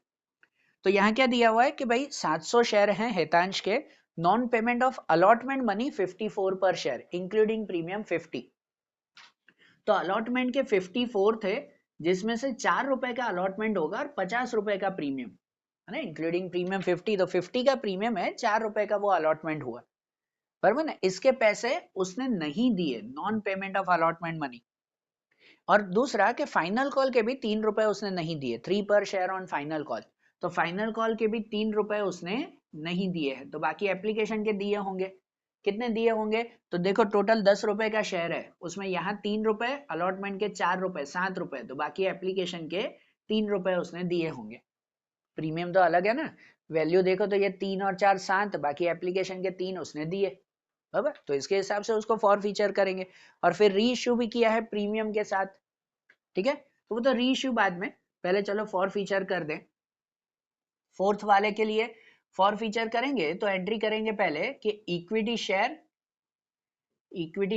Speaker 1: तो यहाँ क्या दिया हुआ है कि भाई 700 शेयर हैं हेतांश के, non payment of allotment money 54 पर शेयर इंक्लूडिंग प्रीमियम 50। तो अलॉटमेंट के 54 थे, जिसमें से 4 रुपए का अलॉटमेंट होगा और 50 रुपए का प्रीमियम है ना, इंक्लूडिंग प्रीमियम 50, तो 50 का प्रीमियम है, 4 रुपए का वो अलॉटमेंट हुआ, बराबर ना। इसके पैसे उसने नहीं दिए, non payment of allotment money. और दूसरा कि फाइनल कॉल के भी 3 रुपए उसने नहीं दिए, 3 per share on final call, तो फाइनल कॉल के भी 3 रुपए उसने नहीं दिए हैं, तो बाकी एप्लीकेशन के दिए होंगे। कितने दिए होंगे? तो देखो टोटल 10 रुपए का शेयर है, उसमें यहाँ 3 रुपए, अलॉटमेंट के 4 रुपए, 7 रुपए, तो बाकी एप्लीकेशन के 3 रुपए उसने दिए होंगे। प्रीमियम तो अलग है ना, वैल्यू देखो तो ये 3 और 4 7, बाकी एप्लीकेशन के 3 उसने दिए, बराबर। तो इसके हिसाब से उसको फॉर फीचर करेंगे, और फिर री इश्यू भी किया है प्रीमियम के साथ, ठीक है, तो वो तो री इश्यू बाद में, पहले चलो फॉर फीचर कर दें। फोर्थ वाले के लिए फॉर फीचर करेंगे तो एंट्री करेंगे पहले कि equity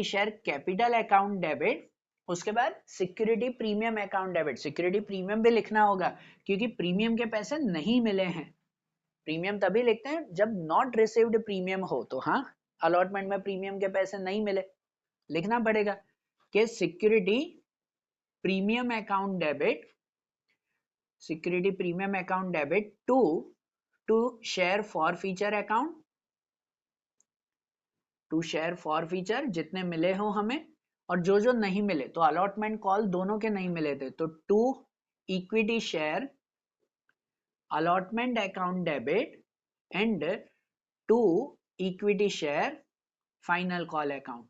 Speaker 1: share capital account debit, उसके बाद security premium account debit. Security premium भी लिखना होगा क्योंकि प्रीमियम के पैसे नहीं मिले हैं। प्रीमियम तभी लिखते हैं जब नॉट रिसीव्ड प्रीमियम हो, तो हाँ अलॉटमेंट में प्रीमियम के पैसे नहीं मिले, लिखना पड़ेगा कि security premium account debit, security premium account debit to share forfeiture account, to share forfeiture जितने मिले हो हमें, और जो जो नहीं मिले, तो अलॉटमेंट कॉल दोनों के नहीं मिले थे, तो to equity share allotment account debit and to equity share final call account,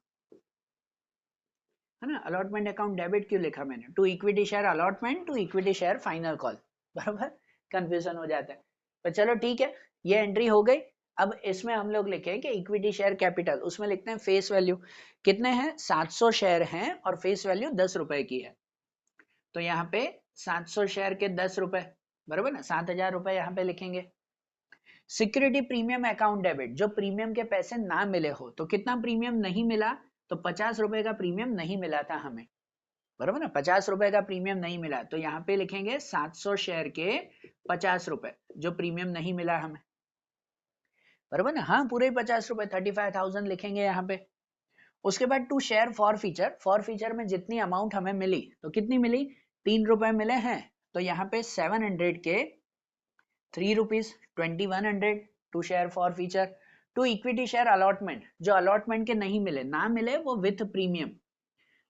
Speaker 1: है ना। अलॉटमेंट अकाउंट डेबिट क्यों लिखा मैंने? To equity share allotment, to equity share final call, बराबर, कंफ्यूजन हो जाता है। तो चलो ठीक है, ये एंट्री हो गई। अब इसमें हम लोग लिखे कि इक्विटी शेयर कैपिटल, उसमें लिखते हैं फेस वैल्यू कितने हैं, 700 शेयर हैं और फेस वैल्यू 10 रुपए की है, तो यहाँ पे 700 शेयर के 10 रुपए, बराबर ना, 7,000 रुपए यहाँ पे लिखेंगे। सिक्योरिटी प्रीमियम अकाउंट डेबिट, जो प्रीमियम के पैसे ना मिले हो, तो कितना प्रीमियम नहीं मिला, तो 50 रुपए का प्रीमियम नहीं मिला था हमें, बराबर ना, 50 रुपए का प्रीमियम नहीं मिला, तो यहाँ पे लिखेंगे 700 शेयर के 50 रुपए जो प्रीमियम नहीं मिला हमें, बराबर ना, हाँ पूरे 50 रुपए, 35,000 लिखेंगे यहाँ पे। उसके बाद to share forfeiture, forfeiture में जितनी अमाउंट हमें मिली, तो कितनी मिली, 3 रुपए मिले हैं, तो यहाँ पे 700 के 3 rupees, 2100 to share forfeiture. To equity share allotment, जो अलॉटमेंट के नहीं मिले, ना मिले वो विथ प्रीमियम,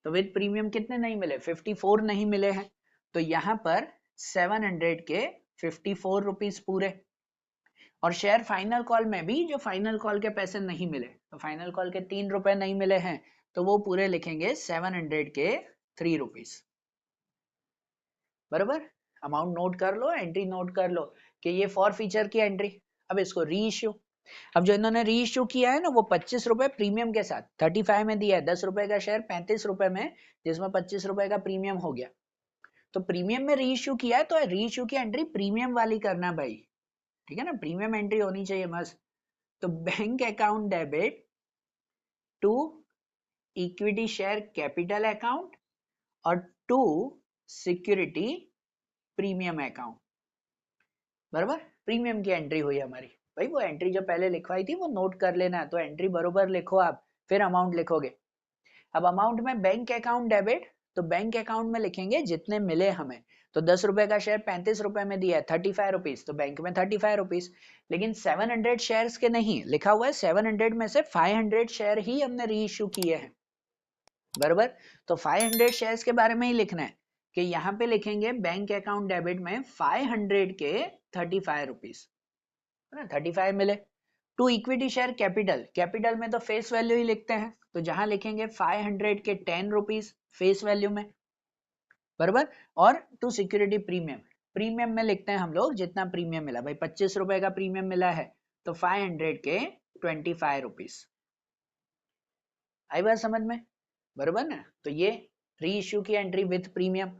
Speaker 1: तो विथ प्रीमियम कितने नहीं मिले, 54 नहीं मिले हैं, तो यहाँ पर 700 के 54 रुपीज पूरे। और शेयर फाइनल कॉल में भी जो फाइनल कॉल के पैसे नहीं मिले, तो फाइनल कॉल के 3 रुपए नहीं मिले हैं, तो वो पूरे लिखेंगे 700 के 3 रुपीज, बराबर। अमाउंट नोट कर लो, एंट्री नोट कर लो कि ये फॉर फीचर की एंट्री। अब इसको री इश्यू, अब जो इन्होंने री इश्यू किया है ना, वो 25 रुपए प्रीमियम के साथ 35 में दिया है, 10 रुपए का शेयर 35 रुपए में, जिसमें 25 रुपए का प्रीमियम हो गया, तो प्रीमियम में री इश्यू किया है, तो री इश्यू की एंट्री प्रीमियम वाली करना भाई, ठीक है ना, प्रीमियम एंट्री होनी चाहिए मस्त। तो bank account debit to equity share capital account और टू सिक्योरिटी प्रीमियम अकाउंट, बराबर, प्रीमियम की एंट्री हुई हमारी। भाई वो एंट्री जो पहले लिखवाई थी वो नोट कर लेना, तो एंट्री बरोबर लिखो आप, फिर अमाउंट लिखोगे। अब अमाउंट में बैंक अकाउंट डेबिट, तो बैंक अकाउंट में लिखेंगे जितने मिले हमें, तो 10 रुपए का शेयर 35 रुपए में दिया है, 35 रुपीज, तो बैंक में 35 रुपीज, लेकिन 700 शेयर्स के नहीं लिखा हुआ है, 700 में से 500 शेयर ही हमने री इश्यू किए हैं, बराबर। तो 500 शेयर्स के बारे में ही लिखना है कि यहाँ पे लिखेंगे बैंक अकाउंट डेबिट में 500 के 35 रुपीज, 35 मिले। To equity share capital, capital में तो फेस वैल्यू ही लिखते हैं, तो जहां लिखेंगे 500 के 10 रुपीज फेस वैल्यू में, बराबर। और टू सिक्योरिटी प्रीमियम, प्रीमियम में लिखते हैं हम लोग जितना प्रीमियम मिला, भाई 25 रुपए का प्रीमियम मिला है, तो 500 के 25 रुपीज। आई बात समझ में, बराबर ना। तो ये री इश्यू की एंट्री विथ प्रीमियम।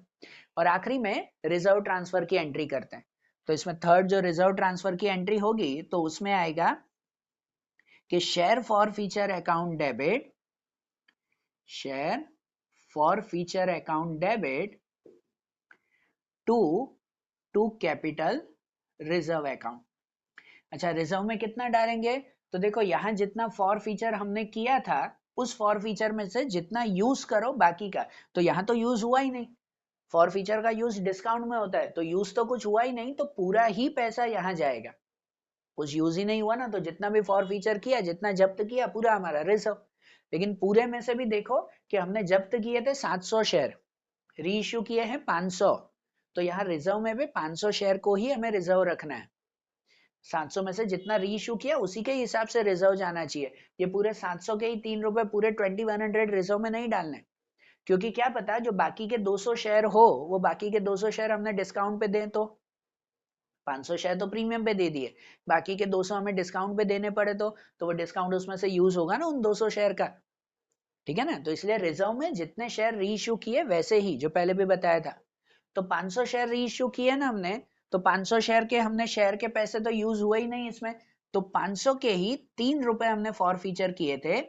Speaker 1: और आखिरी में रिजर्व ट्रांसफर की एंट्री करते हैं, तो इसमें थर्ड जो रिजर्व ट्रांसफर की एंट्री होगी, तो उसमें आएगा कि share forfeiture account debit, share forfeiture account debit to capital reserve account. अच्छा, रिजर्व में कितना डालेंगे, तो देखो यहाँ जितना फॉर फीचर हमने किया था, उस फॉर फीचर में से जितना यूज करो बाकी का, तो यहाँ तो यूज हुआ ही नहीं, फॉर फीचर का यूज डिस्काउंट में होता है, तो यूज तो कुछ हुआ ही नहीं, तो पूरा ही पैसा यहाँ जाएगा, कुछ यूज ही नहीं हुआ ना, तो जितना भी फॉर फीचर किया, जितना जब्त किया, पूरा हमारा रिजर्व। लेकिन पूरे में से भी देखो कि हमने जब्त किए थे 700 शेयर, री इश्यू किए हैं 500, तो यहाँ रिजर्व में भी 500 शेयर को ही हमें रिजर्व रखना है। 700 में से जितना री इश्यू किया उसी के हिसाब से रिजर्व जाना चाहिए। ये पूरे 700 के ही 3 रुपए पूरे 2100 रिजर्व में नहीं डालने, क्योंकि क्या पता जो बाकी के 200 शेयर हो वो बाकी के 200 शेयर हमने डिस्काउंट पे दें, तो 500 शेयर तो प्रीमियम पे दे दिए, बाकी के 200 हमें डिस्काउंट पे देने पड़े तो वो डिस्काउंट उसमें से यूज होगा ना उन 200 शेयर का, ठीक है ना। तो इसलिए रिजर्व में जितने शेयर री इश्यू किए वैसे ही जो पहले भी बताया था, तो 500 शेयर री इश्यू किए ना हमने, तो 500 शेयर के हमने शेयर के पैसे तो यूज हुए ही नहीं इसमें, तो 500 के ही 3 रुपए हमने फॉर फीचर किए थे,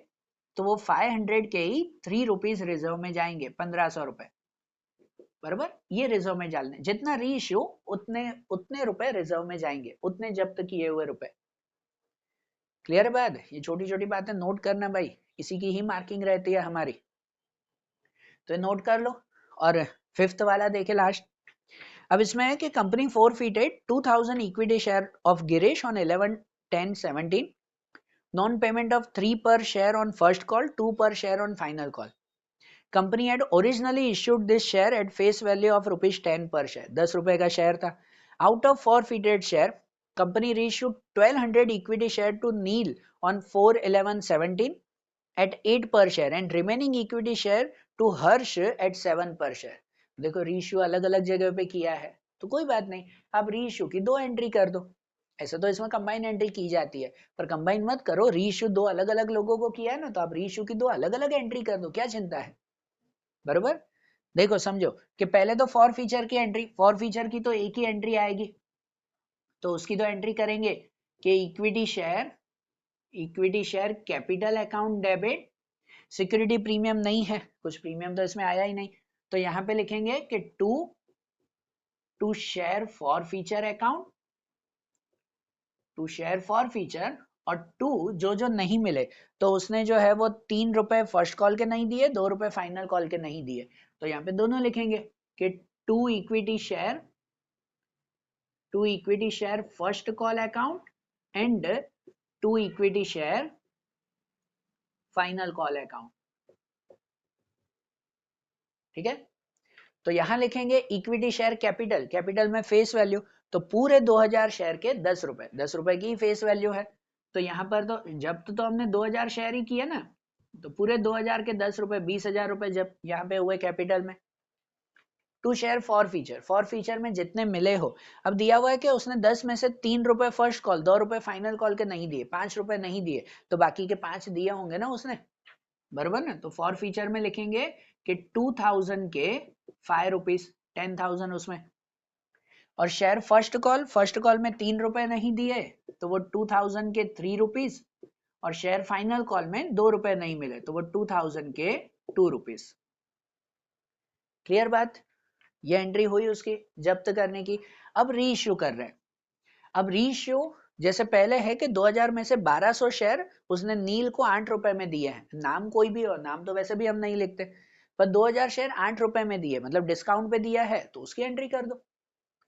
Speaker 1: तो वो 500 के ही 3 रुपीज रिजर्व में जाएंगे, 1500 रुपए, बराबर। ये रिजर्व में डालने, जितना री इश्यू उतने उतने रुपए रिजर्व में जाएंगे, उतने जब्त किए हुए रुपए। क्लियर है बात? ये छोटी छोटी बातें नोट करना भाई, इसी की ही मार्किंग रहती है हमारी, तो नोट कर लो। और फिफ्थ वाला देखे लास्ट, अब इसमें है कि company forfeited 2000 equity share of Girish on 11/10/17, non payment of 3 per share on first call, 2 per share on final call. Company had originally issued this share at face value of ₹10 per share, 10 रुपए का share था। Out of forfeited share, company reissued 1200 equity share to Neil on 4/11/17 at 8 per share and remaining equity share to Harsh at 7 per share. देखो reissue अलग अलग जगह पे किया है तो कोई बात नहीं, आप रीइश्यू की 2 एंट्री कर दो। ऐसे तो इसमें कंबाइन एंट्री की जाती है, पर कंबाइन मत करो, रीइश्यू 2 अलग अलग लोगों को किया है ना, तो आप रीइश्यू की 2 अलग अलग एंट्री कर दो, क्या चिंता है, बरोबर। देखो समझो कि पहले तो फॉर फीचर की एंट्री, फॉर फीचर की तो एक ही एंट्री आएगी, तो उसकी तो एंट्री करेंगे कि equity share capital account debit, security premium नहीं है, कुछ प्रीमियम तो इसमें आया ही नहीं, तो यहां पे लिखेंगे कि to share forfeiture account, to share forfeiture, और टू जो जो नहीं मिले, तो उसने जो है वो 3 रुपए फर्स्ट कॉल के नहीं दिए, 2 रुपए फाइनल कॉल के नहीं दिए, तो यहाँ पे दोनों लिखेंगे कि to equity share first call account and to equity share final call account, ठीक है। तो यहां लिखेंगे इक्विटी शेयर कैपिटल, कैपिटल में फेस वैल्यू, तो पूरे 2000 शेयर के 10 रुपए, 10 रुपए की फेस वैल्यू है, तो यहां पर तो जब तो हमने 2000 शेयर ही किए ना, तो पूरे 2000 के 10 रुपए 20,000 रुपए जब यहाँ पे हुए कैपिटल में। टू शेयर फॉर फीचर में जितने मिले हो, अब दिया हुआ है कि उसने 10 में से 3 रुपए फर्स्ट कॉल, 2 रुपए फाइनल कॉल के नहीं दिए, 5 रुपए नहीं दिए, तो बाकी के 5 दिए होंगे ना उसने, बराबर ना। तो फॉर फीचर में लिखेंगे कि 2000 के 5 रुपीज, 10,000 उसमें, और शेयर फर्स्ट कॉल में 3 रुपए नहीं दिए, तो वो 2000 के 3 रुपीज, और शेयर फाइनल कॉल में 2 रुपए नहीं मिले, तो वो 2000 के 2 रुपीज। क्लियर बात? ये एंट्री हुई उसकी जब्त करने की। अब री इश्यू कर रहे हैं, अब री इश्यू जैसे पहले है कि 2000 में से 1200 शेयर उसने नील को 8 रुपए में दिए हैं, नाम कोई भी हो, नाम तो वैसे भी हम नहीं लिखते, पर 2000 शेयर 8 रुपए में दिए, मतलब डिस्काउंट पे दिया है, तो उसकी एंट्री कर दो,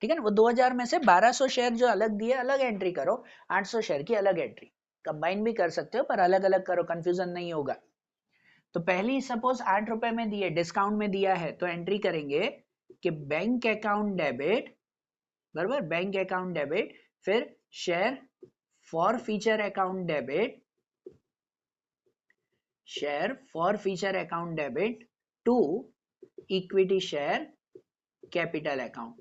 Speaker 1: ठीक है ना। वो 2000 में से 1200 शेयर जो अलग दिए अलग एंट्री करो, 800 शेयर की अलग एंट्री, कंबाइन भी कर सकते हो पर अलग अलग करो, कंफ्यूजन नहीं होगा। तो पहली सपोज 8 रुपए में दिए, डिस्काउंट में दिया है, तो एंट्री करेंगे कि बैंक अकाउंट डेबिट, बराबर, बैंक अकाउंट डेबिट, फिर share forfeiture account debit, share forfeiture account debit to equity share capital account,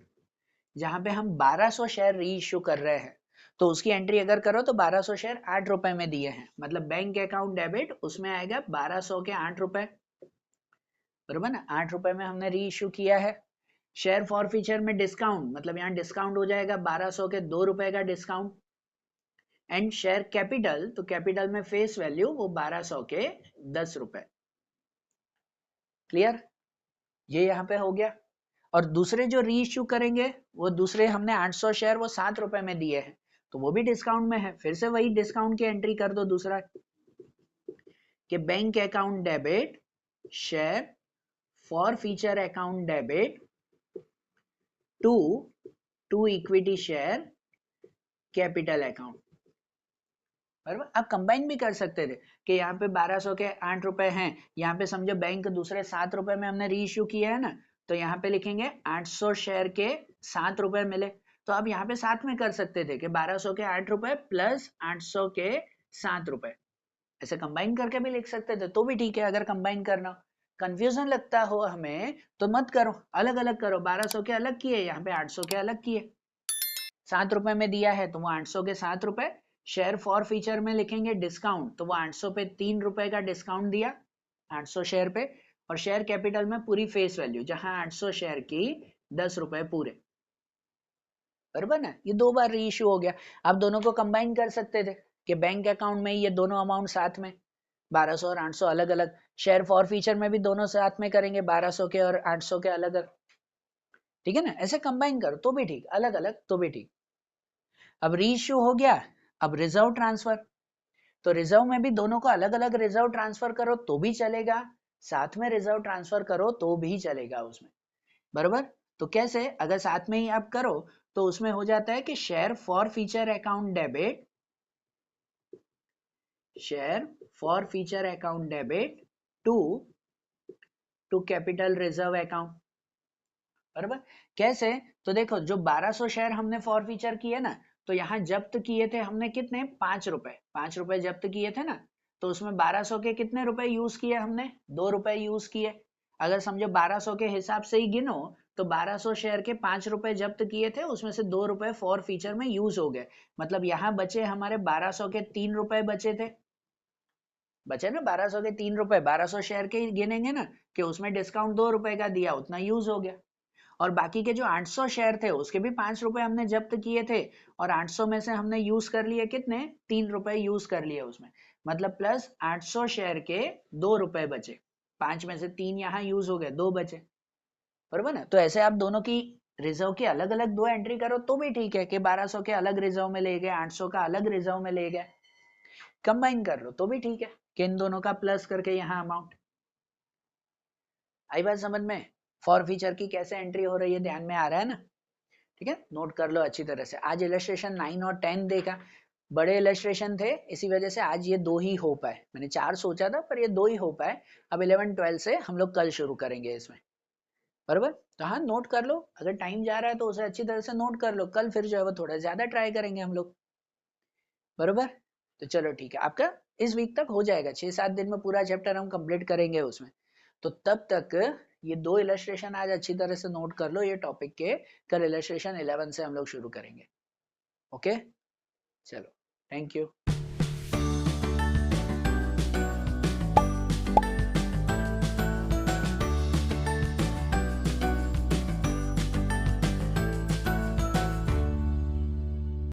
Speaker 1: जहां पे हम 1200 शेयर री इश्यू कर रहे हैं, तो उसकी एंट्री अगर करो तो 1200 शेयर 8 रुपए में दिए हैं, मतलब बैंक अकाउंट डेबिट उसमें आएगा 1200 के 8 रुपए, बराबर ना, 8 रुपए में हमने री इश्यू किया है। शेयर फॉर फीचर में डिस्काउंट, मतलब यहाँ डिस्काउंट हो जाएगा 1200 के 2 रुपए का डिस्काउंट, एंड शेयर कैपिटल, तो कैपिटल में फेस वैल्यू वो 1200 के 10 रुपए। क्लियर? ये यहाँ पे हो गया। और दूसरे जो री इश्यू करेंगे वो दूसरे हमने 800 शेयर वो 7 रुपए में दिए हैं, तो वो भी डिस्काउंट में है, फिर से वही डिस्काउंट की एंट्री कर दो दूसरा, कि bank account debit share forfeiture account debit to equity share capital account, बराबर। आप कंबाइन भी कर सकते थे कि यहाँ पे 1200 के 8 रुपए हैं, यहाँ पे समझो बैंक दूसरे 7 रुपए में हमने री इश्यू किया है ना, तो यहाँ पे लिखेंगे 800 शेयर के 7 रुपए मिले। तो अब यहाँ पे साथ में कर सकते थे कि 1200 के 8 रुपए प्लस 800 के 7 रुपए, ऐसे कंबाइन करके भी लिख सकते थे, तो भी ठीक है। अगर कंबाइन करना हो, कंफ्यूजन लगता हो हमें तो मत करो, अलग अलग करो। 1200 के अलग किए, यहाँ पे 800 के अलग किए। 7 रुपए में दिया है तो वो 800 के 7 रुपए। शेयर फॉर फीचर में लिखेंगे डिस्काउंट, तो वो 800 पे 3 रुपए का डिस्काउंट दिया 800 शेयर पे। और शेयर कैपिटल में पूरी फेस वैल्यू, जहां 800 शेयर की 10 रुपए पूरे, बराबर ना। ये 2 बार री इश्यू हो गया। आप दोनों को कंबाइन कर सकते थे कि बैंक अकाउंट में ये दोनों अमाउंट साथ में, 1200 और 800 अलग अलग। शेयर फॉर फीचर में भी दोनों साथ में करेंगे, 1200 के और 800 के अलग अलग, ठीक है ना। ऐसे कंबाइन करो तो भी ठीक, अलग अलग तो भी ठीक। अब री इश्यू हो गया, अब रिजर्व ट्रांसफर। तो रिजर्व में भी दोनों को अलग अलग रिजर्व ट्रांसफर करो तो भी चलेगा, साथ में रिजर्व ट्रांसफर करो तो भी चलेगा उसमें, बराबर। तो कैसे, अगर साथ में ही आप करो तो उसमें हो जाता है कि share forfeiture account debit, share forfeiture account debit to capital reserve account, बराबर। कैसे, तो देखो जो 1200 शेयर हमने फॉर फीचर किए ना, तो यहाँ जब्त किए थे हमने कितने, 5 रुपए, 5 रुपए जब्त किए थे ना। तो उसमें 1200 के कितने रुपए यूज किए हमने, 2 रुपए यूज किए। अगर समझो 1200 के हिसाब से ही गिनो तो 1200 शेयर के 5 रुपए जब्त किए थे, उसमें से 2 रुपए फॉर फीचर में यूज हो गए। मतलब यहाँ बचे हमारे 1200 के 3 रुपए बचे थे, बचे ना 1200 के 3 रुपए। 1200 शेयर के ही गिनेंगे ना कि उसमें डिस्काउंट 2 रुपए का दिया, उतना यूज हो गया। और बाकी के जो 800 शेयर थे उसके भी 5 रुपए हमने जब्त किए थे, और 800 में से हमने यूज कर लिए कितने, 3 रुपए यूज कर लिए उसमें। मतलब प्लस 800 शेयर के 2 रुपए बचे, 5 में से 3 यहाँ यूज हो गए, 2 बचे, बराबर ना। तो ऐसे आप दोनों की रिजर्व की अलग अलग 2 एंट्री करो तो भी ठीक है, कि 1200 के अलग रिजर्व में ले गए, 800 का अलग रिजर्व में ले गए, कंबाइन कर लो तो भी ठीक है, कि इन दोनों का प्लस करके यहाँ अमाउंट। आई बात समझ में, फॉर फीचर की कैसे एंट्री हो रही है, ध्यान में आ रहा है ना। ठीक है, नोट कर लो अच्छी तरह से। आज इलस्ट्रेशन 9 और 10 देखा, बड़े इलस्ट्रेशन थे, इसी वजह से आज ये 2 ही हो पाए। मैंने 4 सोचा था पर ये 2 ही हो पाए। अब 11 12 से हम लोग कल शुरू करेंगे इसमें, बराबर। तो हाँ, नोट कर लो, अगर टाइम जा रहा है तो उसे अच्छी तरह से नोट कर लो। कल फिर जो है वो थोड़ा ज्यादा ट्राई करेंगे हम लोग, बराबर। तो चलो ठीक है, आपका इस वीक तक हो जाएगा, 6-7 दिन में पूरा चैप्टर हम कंप्लीट करेंगे उसमें। तो तब तक ये 2 इलस्ट्रेशन आज अच्छी तरह से नोट कर लो ये टॉपिक के। कल इलस्ट्रेशन 11 से हम लोग शुरू करेंगे। ओके, चलो, थैंक यू।